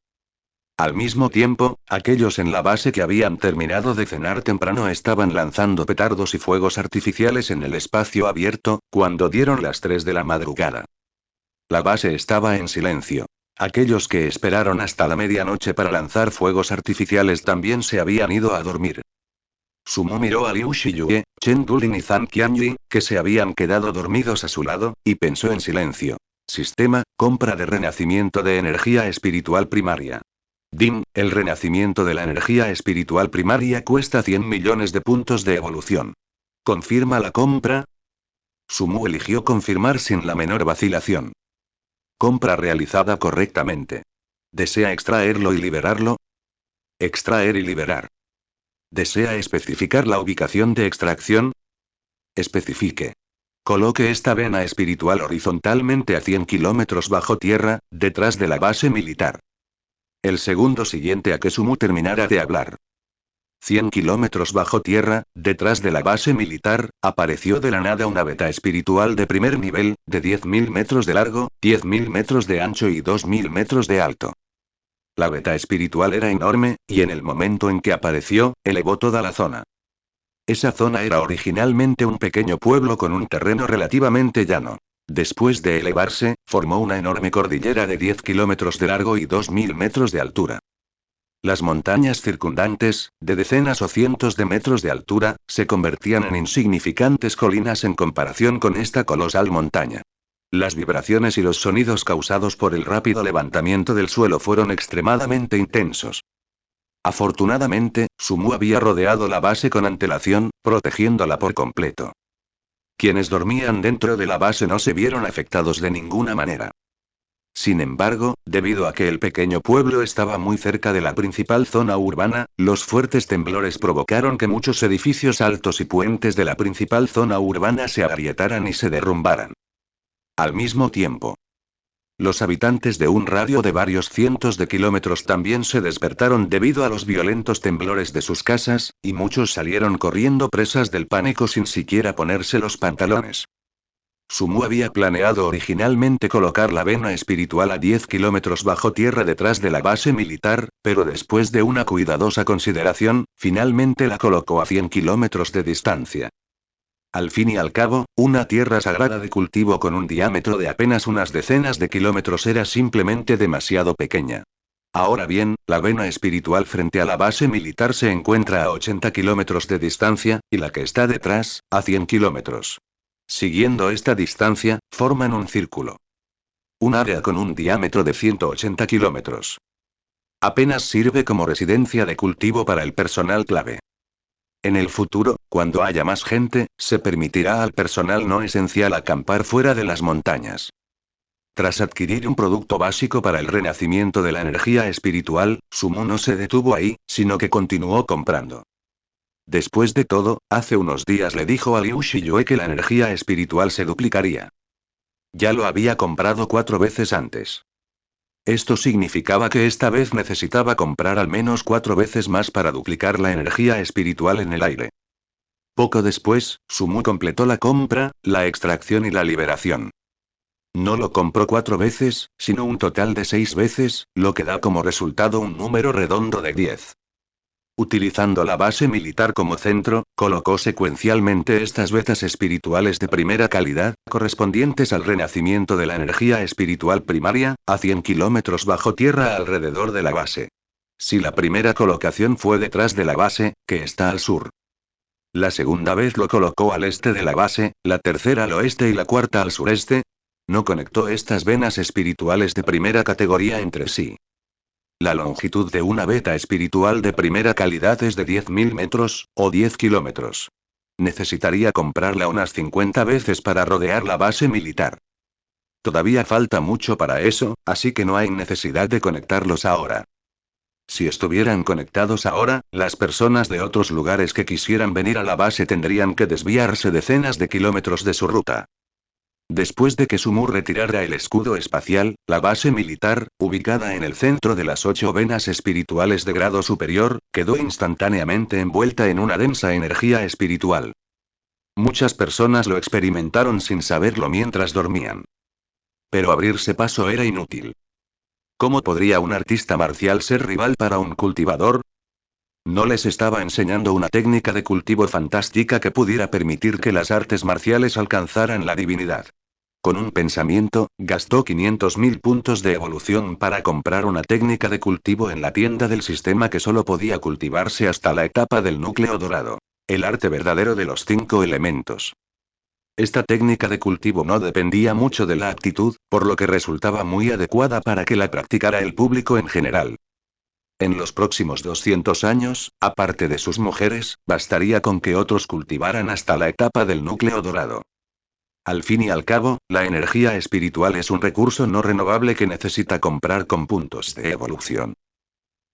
Al mismo tiempo, aquellos en la base que habían terminado de cenar temprano estaban lanzando petardos y fuegos artificiales en el espacio abierto, cuando dieron las 3 de la madrugada. La base estaba en silencio. Aquellos que esperaron hasta la medianoche para lanzar fuegos artificiales también se habían ido a dormir. Sumu miró a Liu Shiyue, Chen Dulin y Zhang Qianyi, que se habían quedado dormidos a su lado, y pensó en silencio. Sistema, compra de renacimiento de energía espiritual primaria. DIN, el renacimiento de la energía espiritual primaria cuesta 100 millones de puntos de evolución. ¿Confirma la compra? Sumu eligió confirmar sin la menor vacilación. Compra realizada correctamente. ¿Desea extraerlo y liberarlo? Extraer y liberar. ¿Desea especificar la ubicación de extracción? Especifique. Coloque esta vena espiritual horizontalmente a 100 kilómetros bajo tierra, detrás de la base militar. El segundo siguiente a que Sumu terminara de hablar. 100 kilómetros bajo tierra, detrás de la base militar, apareció de la nada una beta espiritual de primer nivel, de 10.000 metros de largo, 10.000 metros de ancho y 2.000 metros de alto. La beta espiritual era enorme, y en el momento en que apareció, elevó toda la zona. Esa zona era originalmente un pequeño pueblo con un terreno relativamente llano. Después de elevarse, formó una enorme cordillera de 10 kilómetros de largo y 2.000 metros de altura. Las montañas circundantes, de decenas o cientos de metros de altura, se convertían en insignificantes colinas en comparación con esta colosal montaña. Las vibraciones y los sonidos causados por el rápido levantamiento del suelo fueron extremadamente intensos. Afortunadamente, Sumu había rodeado la base con antelación, protegiéndola por completo. Quienes dormían dentro de la base no se vieron afectados de ninguna manera. Sin embargo, debido a que el pequeño pueblo estaba muy cerca de la principal zona urbana, los fuertes temblores provocaron que muchos edificios altos y puentes de la principal zona urbana se agrietaran y se derrumbaran. Al mismo tiempo, los habitantes de un radio de varios cientos de kilómetros también se despertaron debido a los violentos temblores de sus casas, y muchos salieron corriendo presas del pánico sin siquiera ponerse los pantalones. Sumu había planeado originalmente colocar la vena espiritual a 10 kilómetros bajo tierra detrás de la base militar, pero después de una cuidadosa consideración, finalmente la colocó a 100 kilómetros de distancia. Al fin y al cabo, una tierra sagrada de cultivo con un diámetro de apenas unas decenas de kilómetros era simplemente demasiado pequeña. Ahora bien, la vena espiritual frente a la base militar se encuentra a 80 kilómetros de distancia, y la que está detrás, a 100 kilómetros. Siguiendo esta distancia, forman un círculo. Un área con un diámetro de 180 kilómetros. Apenas sirve como residencia de cultivo para el personal clave. En el futuro, cuando haya más gente, se permitirá al personal no esencial acampar fuera de las montañas. Tras adquirir un producto básico para el renacimiento de la energía espiritual, Sumu no se detuvo ahí, sino que continuó comprando. Después de todo, hace unos días le dijo a Liu Shiyue que la energía espiritual se duplicaría. Ya lo había comprado 4 veces antes. Esto significaba que esta vez necesitaba comprar al menos 4 veces más para duplicar la energía espiritual en el aire. Poco después, Sumu completó la compra, la extracción y la liberación. No lo compró 4 veces, sino un total de 6 veces, lo que da como resultado un número redondo de 10. Utilizando la base militar como centro, colocó secuencialmente estas vetas espirituales de primera calidad, correspondientes al renacimiento de la energía espiritual primaria, a 100 kilómetros bajo tierra alrededor de la base. Si la primera colocación fue detrás de la base, que está al sur. La segunda vez lo colocó al este de la base, la tercera al oeste y la cuarta al sureste. No conectó estas venas espirituales de primera categoría entre sí. La longitud de una veta espiritual de primera calidad es de 10.000 metros, o 10 kilómetros. Necesitaría comprarla unas 50 veces para rodear la base militar. Todavía falta mucho para eso, así que no hay necesidad de conectarlos ahora. Si estuvieran conectados ahora, las personas de otros lugares que quisieran venir a la base tendrían que desviarse decenas de kilómetros de su ruta. Después de que Sumu retirara el escudo espacial, la base militar, ubicada en el centro de las 8 venas espirituales de grado superior, quedó instantáneamente envuelta en una densa energía espiritual. Muchas personas lo experimentaron sin saberlo mientras dormían. Pero abrirse paso era inútil. ¿Cómo podría un artista marcial ser rival para un cultivador? No les estaba enseñando una técnica de cultivo fantástica que pudiera permitir que las artes marciales alcanzaran la divinidad. Con un pensamiento, gastó 500.000 puntos de evolución para comprar una técnica de cultivo en la tienda del sistema que solo podía cultivarse hasta la etapa del núcleo dorado. El arte verdadero de los 5 elementos. Esta técnica de cultivo no dependía mucho de la actitud, por lo que resultaba muy adecuada para que la practicara el público en general. En los próximos 200 años, aparte de sus mujeres, bastaría con que otros cultivaran hasta la etapa del núcleo dorado. Al fin y al cabo, la energía espiritual es un recurso no renovable que necesita comprar con puntos de evolución.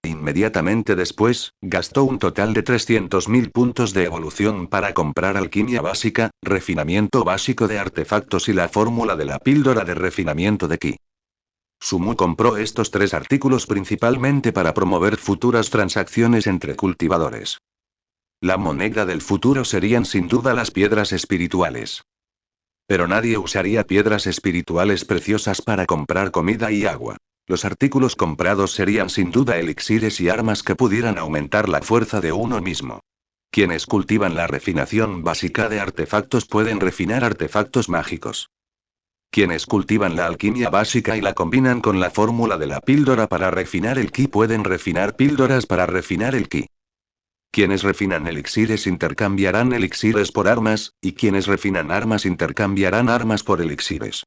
Inmediatamente después, gastó un total de 300.000 puntos de evolución para comprar alquimia básica, refinamiento básico de artefactos y la fórmula de la píldora de refinamiento de ki. Sumu compró estos 3 artículos principalmente para promover futuras transacciones entre cultivadores. La moneda del futuro serían sin duda las piedras espirituales. Pero nadie usaría piedras espirituales preciosas para comprar comida y agua. Los artículos comprados serían sin duda elixires y armas que pudieran aumentar la fuerza de uno mismo. Quienes cultivan la refinación básica de artefactos pueden refinar artefactos mágicos. Quienes cultivan la alquimia básica y la combinan con la fórmula de la píldora para refinar el ki pueden refinar píldoras para refinar el ki. Quienes refinan elixires intercambiarán elixires por armas, y quienes refinan armas intercambiarán armas por elixires.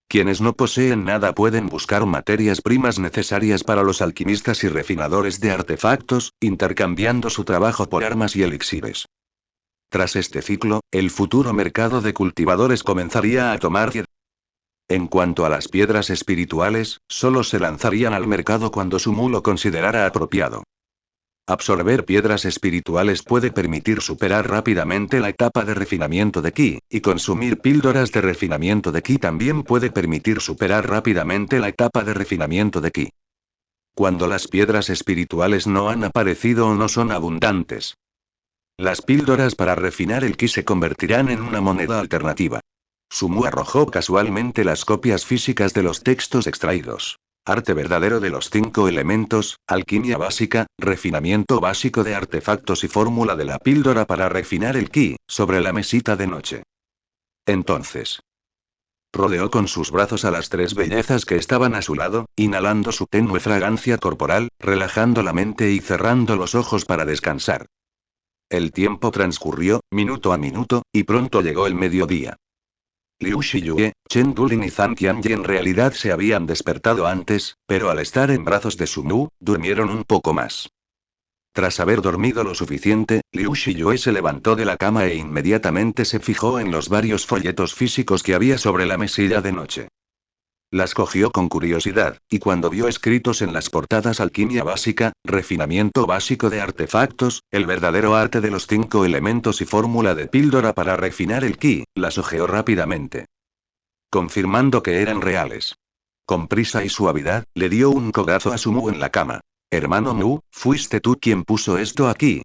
Quienes no poseen nada pueden buscar materias primas necesarias para los alquimistas y refinadores de artefactos, intercambiando su trabajo por armas y elixires. Tras este ciclo, el futuro mercado de cultivadores comenzaría a tomar vida. En cuanto a las piedras espirituales, solo se lanzarían al mercado cuando Sumu lo considerara apropiado. Absorber piedras espirituales puede permitir superar rápidamente la etapa de refinamiento de ki, y consumir píldoras de refinamiento de ki también puede permitir superar rápidamente la etapa de refinamiento de ki. Cuando las piedras espirituales no han aparecido o no son abundantes, las píldoras para refinar el ki se convertirán en una moneda alternativa. Sumu arrojó casualmente las copias físicas de los textos extraídos. Arte verdadero de los 5 elementos, alquimia básica, refinamiento básico de artefactos y fórmula de la píldora para refinar el ki, sobre la mesita de noche. Entonces, Rodeó con sus brazos a las tres bellezas que estaban a su lado, inhalando su tenue fragancia corporal, relajando la mente y cerrando los ojos para descansar. El tiempo transcurrió, minuto a minuto, y pronto llegó el mediodía. Liu Shiyue, Chen Dulin y Zhang Qianyi en realidad se habían despertado antes, pero al estar en brazos de Sumu, durmieron un poco más. Tras haber dormido lo suficiente, Liu Shiyue se levantó de la cama e inmediatamente se fijó en los varios folletos físicos que había sobre la mesilla de noche. Las cogió con curiosidad, y cuando vio escritos en las portadas alquimia básica, refinamiento básico de artefactos, el verdadero arte de los 5 elementos y fórmula de píldora para refinar el ki, las hojeó rápidamente. Confirmando que eran reales. Con prisa y suavidad, le dio un codazo a Sumu en la cama. Hermano Mu, ¿fuiste tú quien puso esto aquí?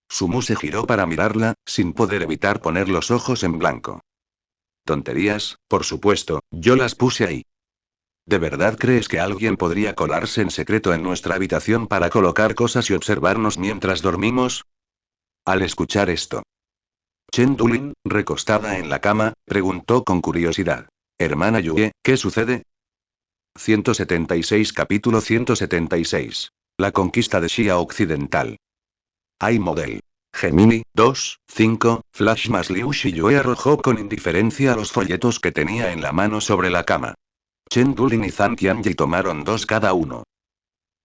Sumu se giró para mirarla, sin poder evitar poner los ojos en blanco. Tonterías, por supuesto, yo las puse ahí. ¿De verdad crees que alguien podría colarse en secreto en nuestra habitación para colocar cosas y observarnos mientras dormimos? Al escuchar esto, Chen Dulin, recostada en la cama, preguntó con curiosidad. Hermana Yue, ¿qué sucede? 176 Capítulo 176. La conquista de Xia Occidental. Hay model. Gemini, 2, 5, Flash más Liu Shiyue arrojó con indiferencia los folletos que tenía en la mano sobre la cama. Chen Dulin y Zhang Qianyi tomaron 2 cada uno.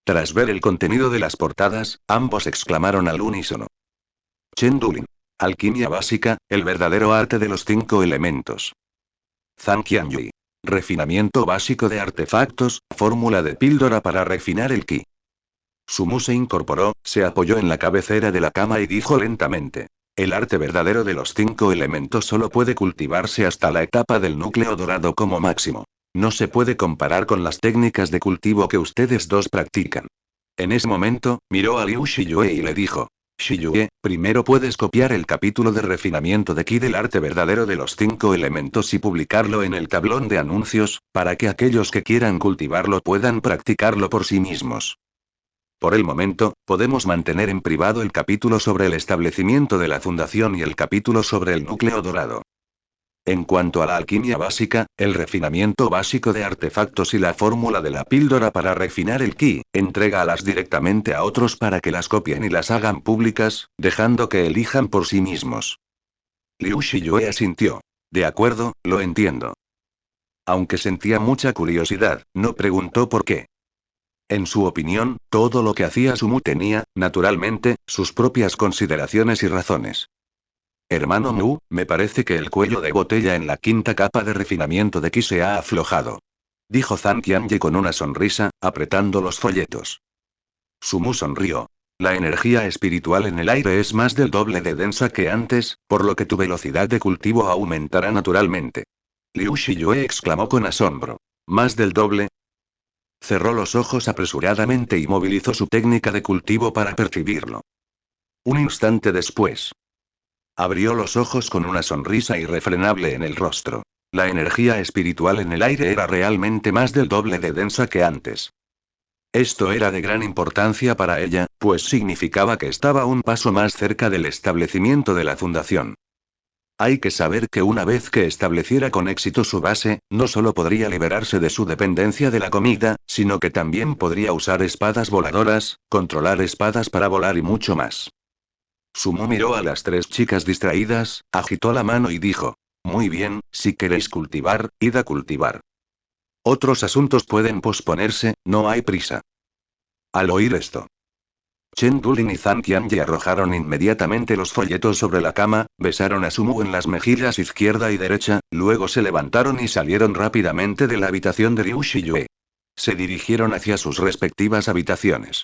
Tras ver el contenido de las portadas, ambos exclamaron al unísono. Chen Dulin. Alquimia básica, el verdadero arte de los 5 elementos. Zhang Qianyi. Refinamiento básico de artefactos, fórmula de píldora para refinar el ki. Sumu se incorporó, se apoyó en la cabecera de la cama y dijo lentamente. El arte verdadero de los 5 elementos solo puede cultivarse hasta la etapa del núcleo dorado como máximo. No se puede comparar con las técnicas de cultivo que ustedes dos practican. En ese momento, miró a Liu Shiyue y le dijo. Shiyue, primero puedes copiar el capítulo de refinamiento de ki del arte verdadero de los 5 elementos y publicarlo en el tablón de anuncios, para que aquellos que quieran cultivarlo puedan practicarlo por sí mismos. Por el momento, podemos mantener en privado el capítulo sobre el establecimiento de la fundación y el capítulo sobre el núcleo dorado. En cuanto a la alquimia básica, el refinamiento básico de artefactos y la fórmula de la píldora para refinar el ki, entrégalas directamente a otros para que las copien y las hagan públicas, dejando que elijan por sí mismos. Liu Shiyue asintió. De acuerdo, lo entiendo. Aunque sentía mucha curiosidad, no preguntó por qué. En su opinión, todo lo que hacía Sumu tenía, naturalmente, sus propias consideraciones y razones. Hermano Mu, me parece que el cuello de botella en la 5ª capa de refinamiento de ki se ha aflojado. Dijo Zhang Qianyi con una sonrisa, apretando los folletos. Sumu sonrió. La energía espiritual en el aire es más del doble de densa que antes, por lo que tu velocidad de cultivo aumentará naturalmente. Liu Shiyue exclamó con asombro. ¿Más del doble? Cerró los ojos apresuradamente y movilizó su técnica de cultivo para percibirlo. Un instante después. Abrió los ojos con una sonrisa irrefrenable en el rostro. La energía espiritual en el aire era realmente más del doble de densa que antes. Esto era de gran importancia para ella, pues significaba que estaba un paso más cerca del establecimiento de la fundación. Hay que saber que una vez que estableciera con éxito su base, no solo podría liberarse de su dependencia de la comida, sino que también podría usar espadas voladoras, controlar espadas para volar y mucho más. Sumu miró a las 3 chicas distraídas, agitó la mano y dijo. Muy bien, si queréis cultivar, id a cultivar. Otros asuntos pueden posponerse, no hay prisa. Al oír esto, Chen Dulin y Zhang Qianyi arrojaron inmediatamente los folletos sobre la cama, besaron a Sumu en las mejillas izquierda y derecha, luego se levantaron y salieron rápidamente de la habitación de Liu Shiyue. Se dirigieron hacia sus respectivas habitaciones.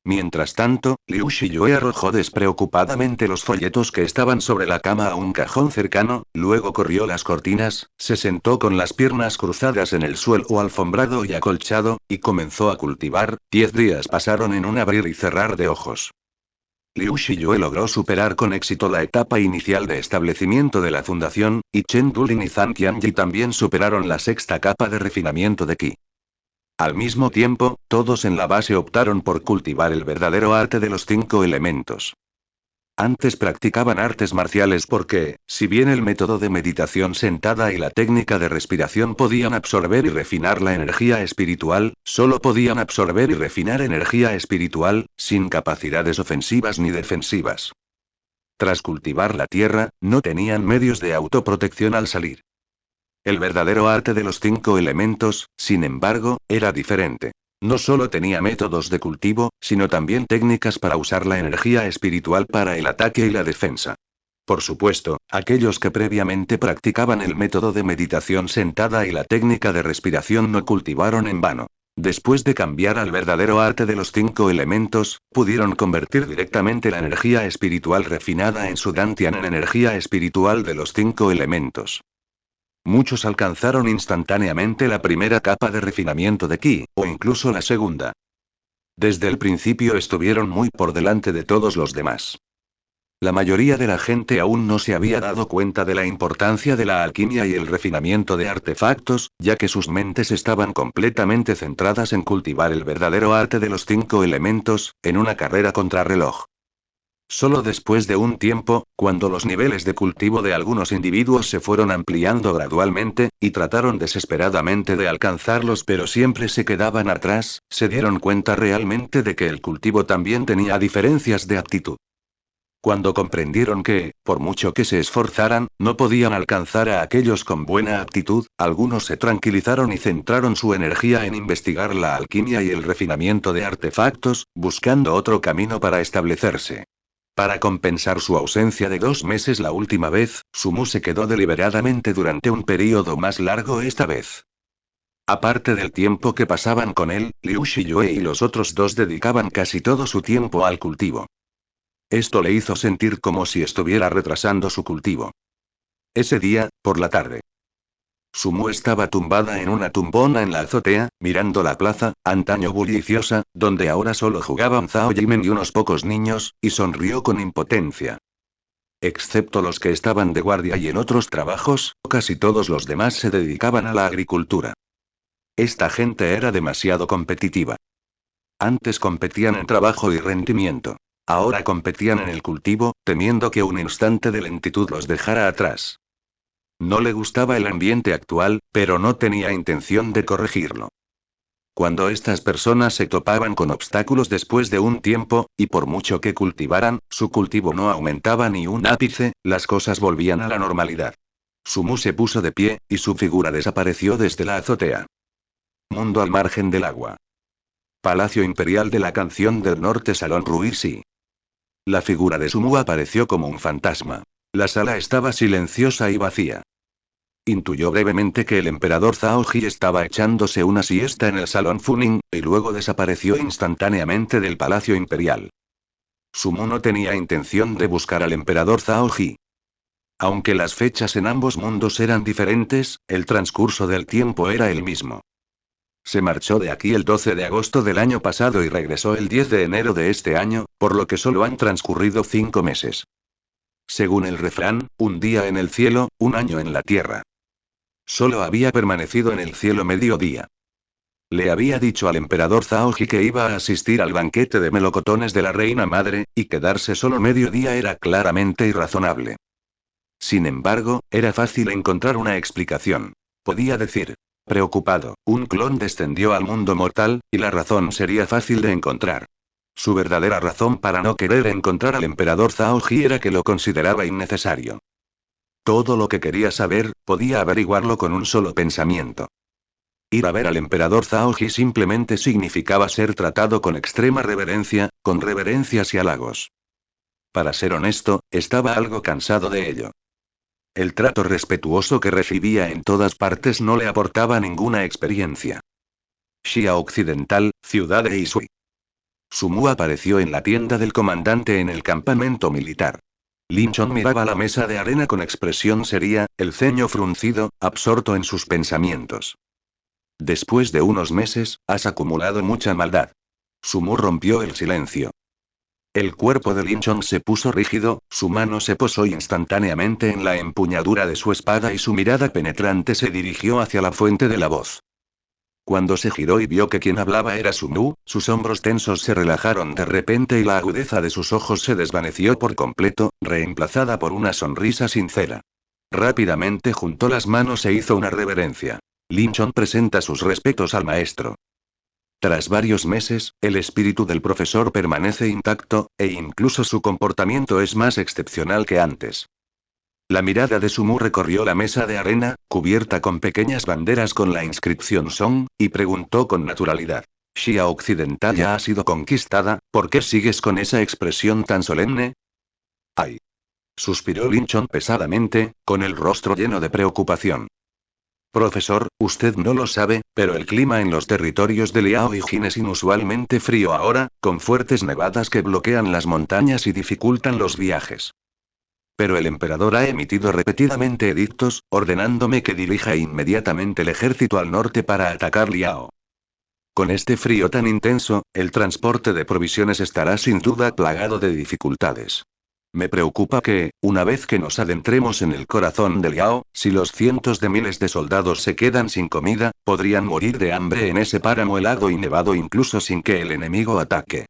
Mientras tanto, Liu Shiyue arrojó despreocupadamente los folletos que estaban sobre la cama a un cajón cercano, luego corrió las cortinas, se sentó con las piernas cruzadas en el suelo alfombrado y acolchado, y comenzó a cultivar. 10 días pasaron en un abrir y cerrar de ojos. Liu Shiyue logró superar con éxito la etapa inicial de establecimiento de la fundación, y Chen Dulin y Zhang Qianyi también superaron la 6ª capa de refinamiento de ki. Al mismo tiempo, todos en la base optaron por cultivar el verdadero arte de los 5 elementos. Antes practicaban artes marciales porque, si bien el método de meditación sentada y la técnica de respiración podían absorber y refinar la energía espiritual, solo podían absorber y refinar energía espiritual, sin capacidades ofensivas ni defensivas. Tras cultivar la tierra, no tenían medios de autoprotección al salir. El verdadero arte de los 5 elementos, sin embargo, era diferente. No solo tenía métodos de cultivo, sino también técnicas para usar la energía espiritual para el ataque y la defensa. Por supuesto, aquellos que previamente practicaban el método de meditación sentada y la técnica de respiración no cultivaron en vano. Después de cambiar al verdadero arte de los 5 elementos, pudieron convertir directamente la energía espiritual refinada en su dantian en energía espiritual de los 5 elementos. Muchos alcanzaron instantáneamente la primera capa de refinamiento de Ki, o incluso la segunda. Desde el principio estuvieron muy por delante de todos los demás. La mayoría de la gente aún no se había dado cuenta de la importancia de la alquimia y el refinamiento de artefactos, ya que sus mentes estaban completamente centradas en cultivar el verdadero arte de los 5 elementos, en una carrera contrarreloj. Solo después de un tiempo, cuando los niveles de cultivo de algunos individuos se fueron ampliando gradualmente, y trataron desesperadamente de alcanzarlos pero siempre se quedaban atrás, se dieron cuenta realmente de que el cultivo también tenía diferencias de aptitud. Cuando comprendieron que, por mucho que se esforzaran, no podían alcanzar a aquellos con buena aptitud, algunos se tranquilizaron y centraron su energía en investigar la alquimia y el refinamiento de artefactos, buscando otro camino para establecerse. Para compensar su ausencia de 2 meses la última vez, Sumu se quedó deliberadamente durante un período más largo esta vez. Aparte del tiempo que pasaban con él, Liu Shiyue y los otros dos dedicaban casi todo su tiempo al cultivo. Esto le hizo sentir como si estuviera retrasando su cultivo. Ese día, por la tarde, Sumu estaba tumbada en una tumbona en la azotea, mirando la plaza, antaño bulliciosa, donde ahora solo jugaban Zhao Jimen y unos pocos niños, y sonrió con impotencia. Excepto los que estaban de guardia y en otros trabajos, casi todos los demás se dedicaban a la agricultura. Esta gente era demasiado competitiva. Antes competían en trabajo y rendimiento. Ahora competían en el cultivo, temiendo que un instante de lentitud los dejara atrás. No le gustaba el ambiente actual, pero no tenía intención de corregirlo. Cuando estas personas se topaban con obstáculos después de un tiempo, y por mucho que cultivaran, su cultivo no aumentaba ni un ápice, las cosas volvían a la normalidad. Sumu se puso de pie, y su figura desapareció desde la azotea. Mundo al margen del agua. Palacio Imperial de la Canción del Norte Salón Ruisi. La figura de Sumu apareció como un fantasma. La sala estaba silenciosa y vacía. Intuyó brevemente que el emperador Zhao Ji estaba echándose una siesta en el salón Funing, y luego desapareció instantáneamente del Palacio Imperial. Sumu no tenía intención de buscar al emperador Zhao Ji. Aunque las fechas en ambos mundos eran diferentes, el transcurso del tiempo era el mismo. Se marchó de aquí el 12 de agosto del año pasado y regresó el 10 de enero de este año, por lo que solo han transcurrido 5 meses. Según el refrán, un día en el cielo, un año en la tierra. Solo había permanecido en el cielo medio día. Le había dicho al emperador Zhao Ji que iba a asistir al banquete de melocotones de la reina madre, y quedarse solo medio día era claramente irrazonable. Sin embargo, era fácil encontrar una explicación. Podía decir, preocupado, un clon descendió al mundo mortal, y la razón sería fácil de encontrar. Su verdadera razón para no querer encontrar al emperador Zhao Ji era que lo consideraba innecesario. Todo lo que quería saber, podía averiguarlo con un solo pensamiento. Ir a ver al emperador Zhao Ji simplemente significaba ser tratado con extrema reverencia, con reverencias y halagos. Para ser honesto, estaba algo cansado de ello. El trato respetuoso que recibía en todas partes no le aportaba ninguna experiencia. Xia Occidental, ciudad de Isui. Sumu apareció en la tienda del comandante en el campamento militar. Lin Chong miraba la mesa de arena con expresión seria, el ceño fruncido, absorto en sus pensamientos. Después de unos meses, has acumulado mucha maldad. Sumu rompió el silencio. El cuerpo de Lin Chong se puso rígido, su mano se posó instantáneamente en la empuñadura de su espada y su mirada penetrante se dirigió hacia la fuente de la voz. Cuando se giró y vio que quien hablaba era Sumu, sus hombros tensos se relajaron de repente y la agudeza de sus ojos se desvaneció por completo, reemplazada por una sonrisa sincera. Rápidamente juntó las manos e hizo una reverencia. Linchon presenta sus respetos al maestro. Tras varios meses, el espíritu del profesor permanece intacto, e incluso su comportamiento es más excepcional que antes. La mirada de Sumu recorrió la mesa de arena, cubierta con pequeñas banderas con la inscripción Song, y preguntó con naturalidad. Xia Occidental ya ha sido conquistada, ¿por qué sigues con esa expresión tan solemne? ¡Ay! Suspiró Linchon pesadamente, con el rostro lleno de preocupación. Profesor, usted no lo sabe, pero el clima en los territorios de Liao y Jin es inusualmente frío ahora, con fuertes nevadas que bloquean las montañas y dificultan los viajes. Pero el emperador ha emitido repetidamente edictos, ordenándome que dirija inmediatamente el ejército al norte para atacar Liao. Con este frío tan intenso, el transporte de provisiones estará sin duda plagado de dificultades. Me preocupa que, una vez que nos adentremos en el corazón de Liao, si los cientos de miles de soldados se quedan sin comida, podrían morir de hambre en ese páramo helado y nevado incluso sin que el enemigo ataque.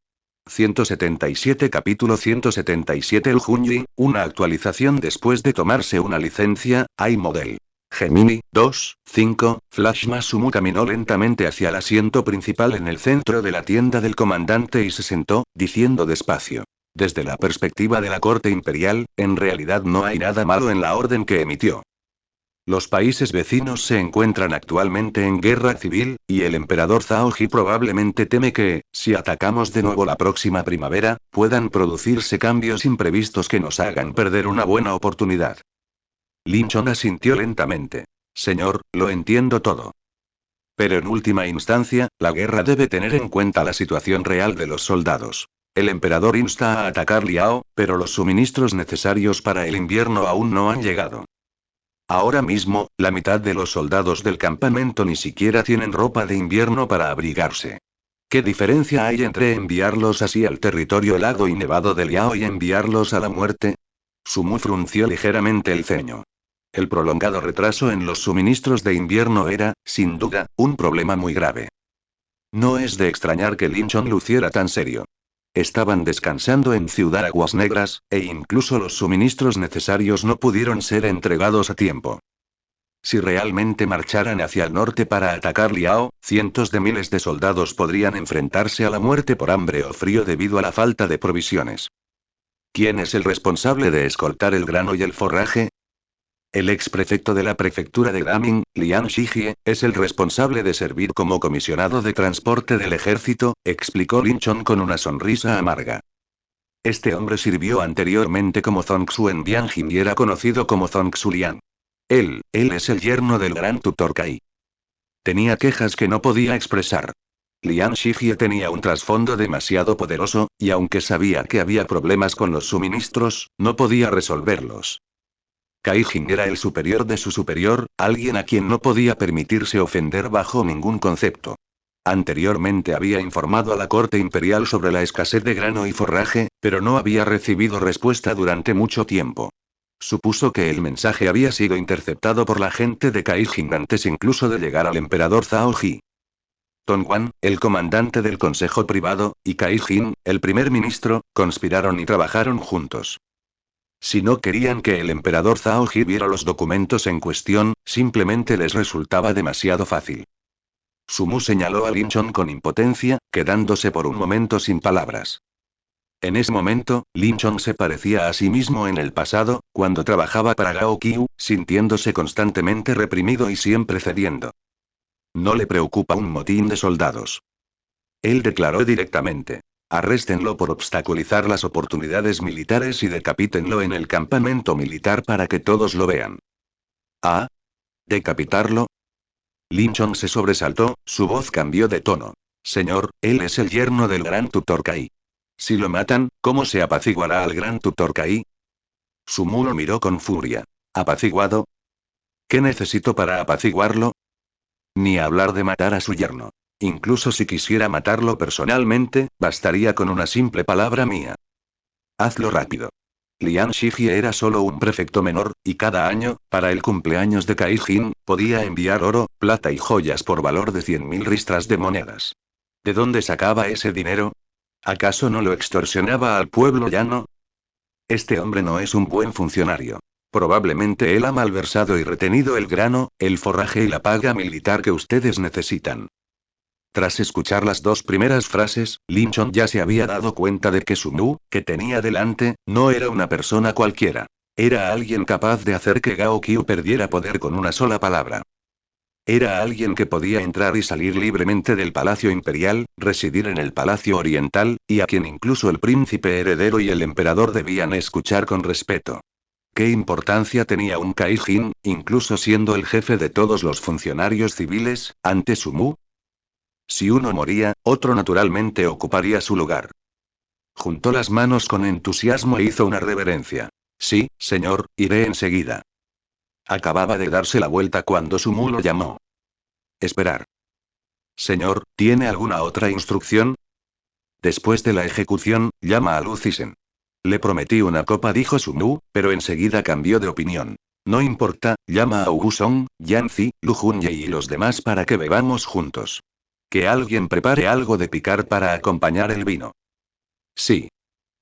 177 Capítulo 177 El Junyi, una actualización después de tomarse una licencia, iModel. Gemini, 2, 5, Flash Masumu caminó lentamente hacia el asiento principal en el centro de la tienda del comandante y se sentó, diciendo despacio. Desde la perspectiva de la corte imperial, en realidad no hay nada malo en la orden que emitió. Los países vecinos se encuentran actualmente en guerra civil, y el emperador Zhao Ji probablemente teme que, si atacamos de nuevo la próxima primavera, puedan producirse cambios imprevistos que nos hagan perder una buena oportunidad. Linchon asintió lentamente. Señor, lo entiendo todo. Pero en última instancia, la guerra debe tener en cuenta la situación real de los soldados. El emperador insta a atacar Liao, pero los suministros necesarios para el invierno aún no han llegado. Ahora mismo, la mitad de los soldados del campamento ni siquiera tienen ropa de invierno para abrigarse. ¿Qué diferencia hay entre enviarlos así al territorio helado y nevado de Liao y enviarlos a la muerte? Sumu frunció ligeramente el ceño. El prolongado retraso en los suministros de invierno era, sin duda, un problema muy grave. No es de extrañar que Linchon luciera tan serio. Estaban descansando en Ciudad Aguas Negras, e incluso los suministros necesarios no pudieron ser entregados a tiempo. Si realmente marcharan hacia el norte para atacar Liao, cientos de miles de soldados podrían enfrentarse a la muerte por hambre o frío debido a la falta de provisiones. ¿Quién es el responsable de escoltar el grano y el forraje? El ex prefecto de la prefectura de Gaming, Liang Shijie, es el responsable de servir como comisionado de transporte del ejército, explicó Linchon con una sonrisa amarga. Este hombre sirvió anteriormente como Zongxu en Bianjin y era conocido como Zongxu Liang. Él es el yerno del gran tutor Kai. Tenía quejas que no podía expresar. Liang Shijie tenía un trasfondo demasiado poderoso, y aunque sabía que había problemas con los suministros, no podía resolverlos. Kai Jin era el superior de su superior, alguien a quien no podía permitirse ofender bajo ningún concepto. Anteriormente había informado a la corte imperial sobre la escasez de grano y forraje, pero no había recibido respuesta durante mucho tiempo. Supuso que el mensaje había sido interceptado por la gente de Kai Jin antes incluso de llegar al emperador Zhao Ji. Tongwan, el comandante del consejo privado, y Kai Jin, el primer ministro, conspiraron y trabajaron juntos. Si no querían que el emperador Zhao Ji viera los documentos en cuestión, simplemente les resultaba demasiado fácil. Sumu señaló a Linchon con impotencia, quedándose por un momento sin palabras. En ese momento, Linchon se parecía a sí mismo en el pasado, cuando trabajaba para Gao Qiu, sintiéndose constantemente reprimido y siempre cediendo. No le preocupa un motín de soldados. Él declaró directamente. Arréstenlo por obstaculizar las oportunidades militares y decapítenlo en el campamento militar para que todos lo vean. ¿Ah? ¿Decapitarlo? Linchon se sobresaltó, su voz cambió de tono. Señor, él es el yerno del gran tutor Kai. Si lo matan, ¿cómo se apaciguará al gran tutor Kai? Sumu lo miró con furia. ¿Apaciguado? ¿Qué necesito para apaciguarlo? Ni hablar de matar a su yerno. Incluso si quisiera matarlo personalmente, bastaría con una simple palabra mía. Hazlo rápido. Lian Shijie era solo un prefecto menor, y cada año, para el cumpleaños de Kai Jin, podía enviar oro, plata y joyas por valor de 100.000 ristras de monedas. ¿De dónde sacaba ese dinero? ¿Acaso no lo extorsionaba al pueblo llano? Este hombre no es un buen funcionario. Probablemente él ha malversado y retenido el grano, el forraje y la paga militar que ustedes necesitan. Tras escuchar las dos primeras frases, Lin Chong ya se había dado cuenta de que Su Mu, que tenía delante, no era una persona cualquiera. Era alguien capaz de hacer que Gao Qiu perdiera poder con una sola palabra. Era alguien que podía entrar y salir libremente del Palacio Imperial, residir en el Palacio Oriental, y a quien incluso el príncipe heredero y el emperador debían escuchar con respeto. ¿Qué importancia tenía un Kai Jin, incluso siendo el jefe de todos los funcionarios civiles, ante Su Mu? Si uno moría, otro naturalmente ocuparía su lugar. Juntó las manos con entusiasmo e hizo una reverencia. Sí, señor, iré enseguida. Acababa de darse la vuelta cuando Su Mu lo llamó. Esperar. Señor, ¿tiene alguna otra instrucción? Después de la ejecución, llama a Lu Cixen. Le prometí una copa, dijo Su Mu, pero enseguida cambió de opinión. No importa, llama a Wu Song, Yan Zi, Lu Junye y los demás para que bebamos juntos. Que alguien prepare algo de picar para acompañar el vino. Sí.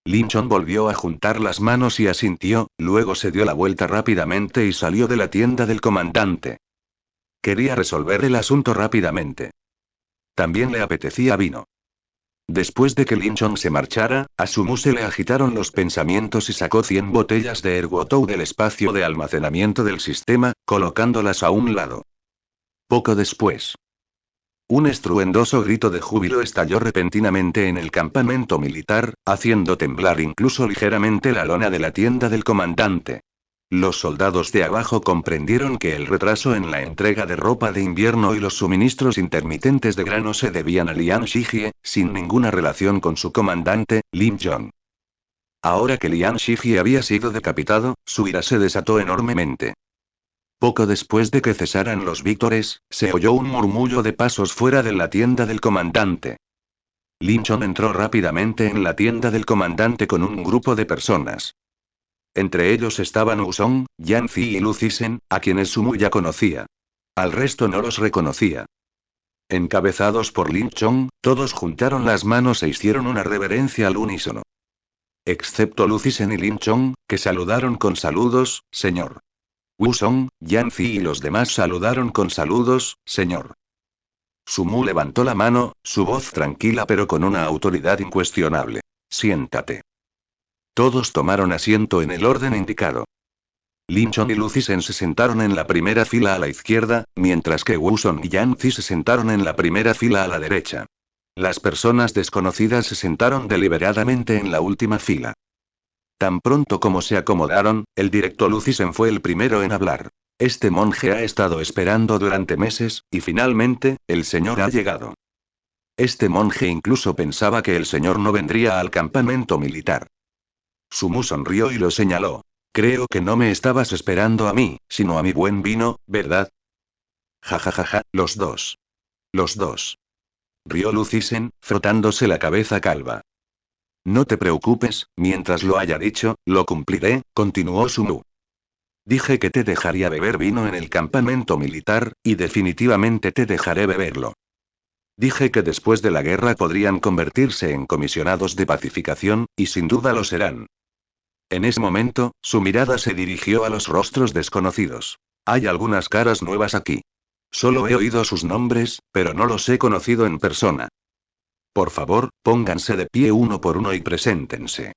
Lin Chong volvió a juntar las manos y asintió, luego se dio la vuelta rápidamente y salió de la tienda del comandante. Quería resolver el asunto rápidamente. También le apetecía vino. Después de que Lin Chong se marchara, a Su Mu se le agitaron los pensamientos y sacó 100 botellas de Ergotou del espacio de almacenamiento del sistema, colocándolas a un lado. Poco después. Un estruendoso grito de júbilo estalló repentinamente en el campamento militar, haciendo temblar incluso ligeramente la lona de la tienda del comandante. Los soldados de abajo comprendieron que el retraso en la entrega de ropa de invierno y los suministros intermitentes de grano se debían a Lian Shijie, sin ninguna relación con su comandante, Lin Chong. Ahora que Lian Shijie había sido decapitado, su ira se desató enormemente. Poco después de que cesaran los víctores, se oyó un murmullo de pasos fuera de la tienda del comandante. Lin Chong entró rápidamente en la tienda del comandante con un grupo de personas. Entre ellos estaban Wu Song, Yan Zi y Lu Cixen, a quienes Su Mu ya conocía. Al resto no los reconocía. Encabezados por Lin Chong, todos juntaron las manos e hicieron una reverencia al unísono. Excepto Lu Cixen y Lin Chong, que saludaron con saludos, señor. Wu Song, Yan Zi y los demás saludaron con saludos, señor. Su Mu levantó la mano, su voz tranquila pero con una autoridad incuestionable. Siéntate. Todos tomaron asiento en el orden indicado. Lin Chong y Lu Cixen se sentaron en la primera fila a la izquierda, mientras que Wu Song y Yan Zi se sentaron en la primera fila a la derecha. Las personas desconocidas se sentaron deliberadamente en la última fila. Tan pronto como se acomodaron, el director Lu Cixen fue el primero en hablar. Este monje ha estado esperando durante meses, y finalmente, el señor ha llegado. Este monje incluso pensaba que el señor no vendría al campamento militar. Su Mu sonrió y lo señaló. Creo que no me estabas esperando a mí, sino a mi buen vino, ¿verdad? Ja ja ja ja, los dos. Los dos. Rió Lu Cixen, frotándose la cabeza calva. No te preocupes, mientras lo haya dicho, lo cumpliré, continuó Su Mu. Dije que te dejaría beber vino en el campamento militar, y definitivamente te dejaré beberlo. Dije que después de la guerra podrían convertirse en comisionados de pacificación, y sin duda lo serán. En ese momento, su mirada se dirigió a los rostros desconocidos. Hay algunas caras nuevas aquí. Solo he oído sus nombres, pero no los he conocido en persona. Por favor, pónganse de pie uno por uno y preséntense.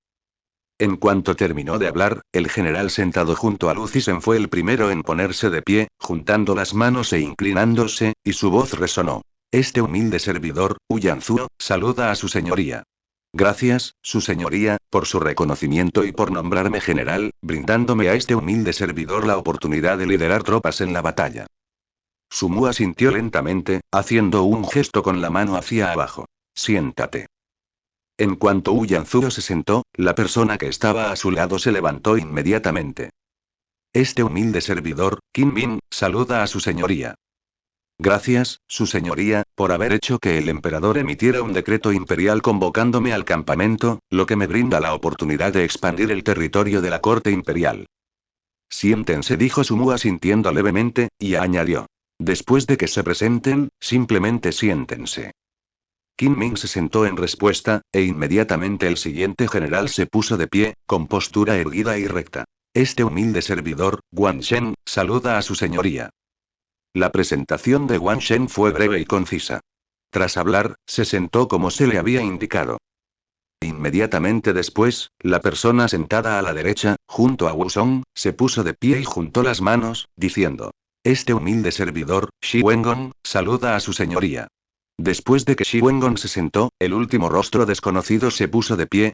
En cuanto terminó de hablar, el general sentado junto a Lu Cixen fue el primero en ponerse de pie, juntando las manos e inclinándose, y su voz resonó. Este humilde servidor, Wu Yanzuo, saluda a su señoría. Gracias, su señoría, por su reconocimiento y por nombrarme general, brindándome a este humilde servidor la oportunidad de liderar tropas en la batalla. Su Mu asintió lentamente, haciendo un gesto con la mano hacia abajo. Siéntate. En cuanto Wu Yanzuo se sentó, la persona que estaba a su lado se levantó inmediatamente. Este humilde servidor, Qin Min, saluda a su señoría. Gracias, su señoría, por haber hecho que el emperador emitiera un decreto imperial convocándome al campamento, lo que me brinda la oportunidad de expandir el territorio de la corte imperial. Siéntense, dijo Sumu asintiendo levemente, y añadió. Después de que se presenten, simplemente siéntense. Qin Ming se sentó en respuesta, e inmediatamente el siguiente general se puso de pie, con postura erguida y recta. Este humilde servidor, Wang Shen, saluda a su señoría. La presentación de Wang Shen fue breve y concisa. Tras hablar, se sentó como se le había indicado. Inmediatamente después, la persona sentada a la derecha, junto a Wusong, se puso de pie y juntó las manos, diciendo. Este humilde servidor, Shi Wengon, saluda a su señoría. Después de que Shi Wengon se sentó, el último rostro desconocido se puso de pie.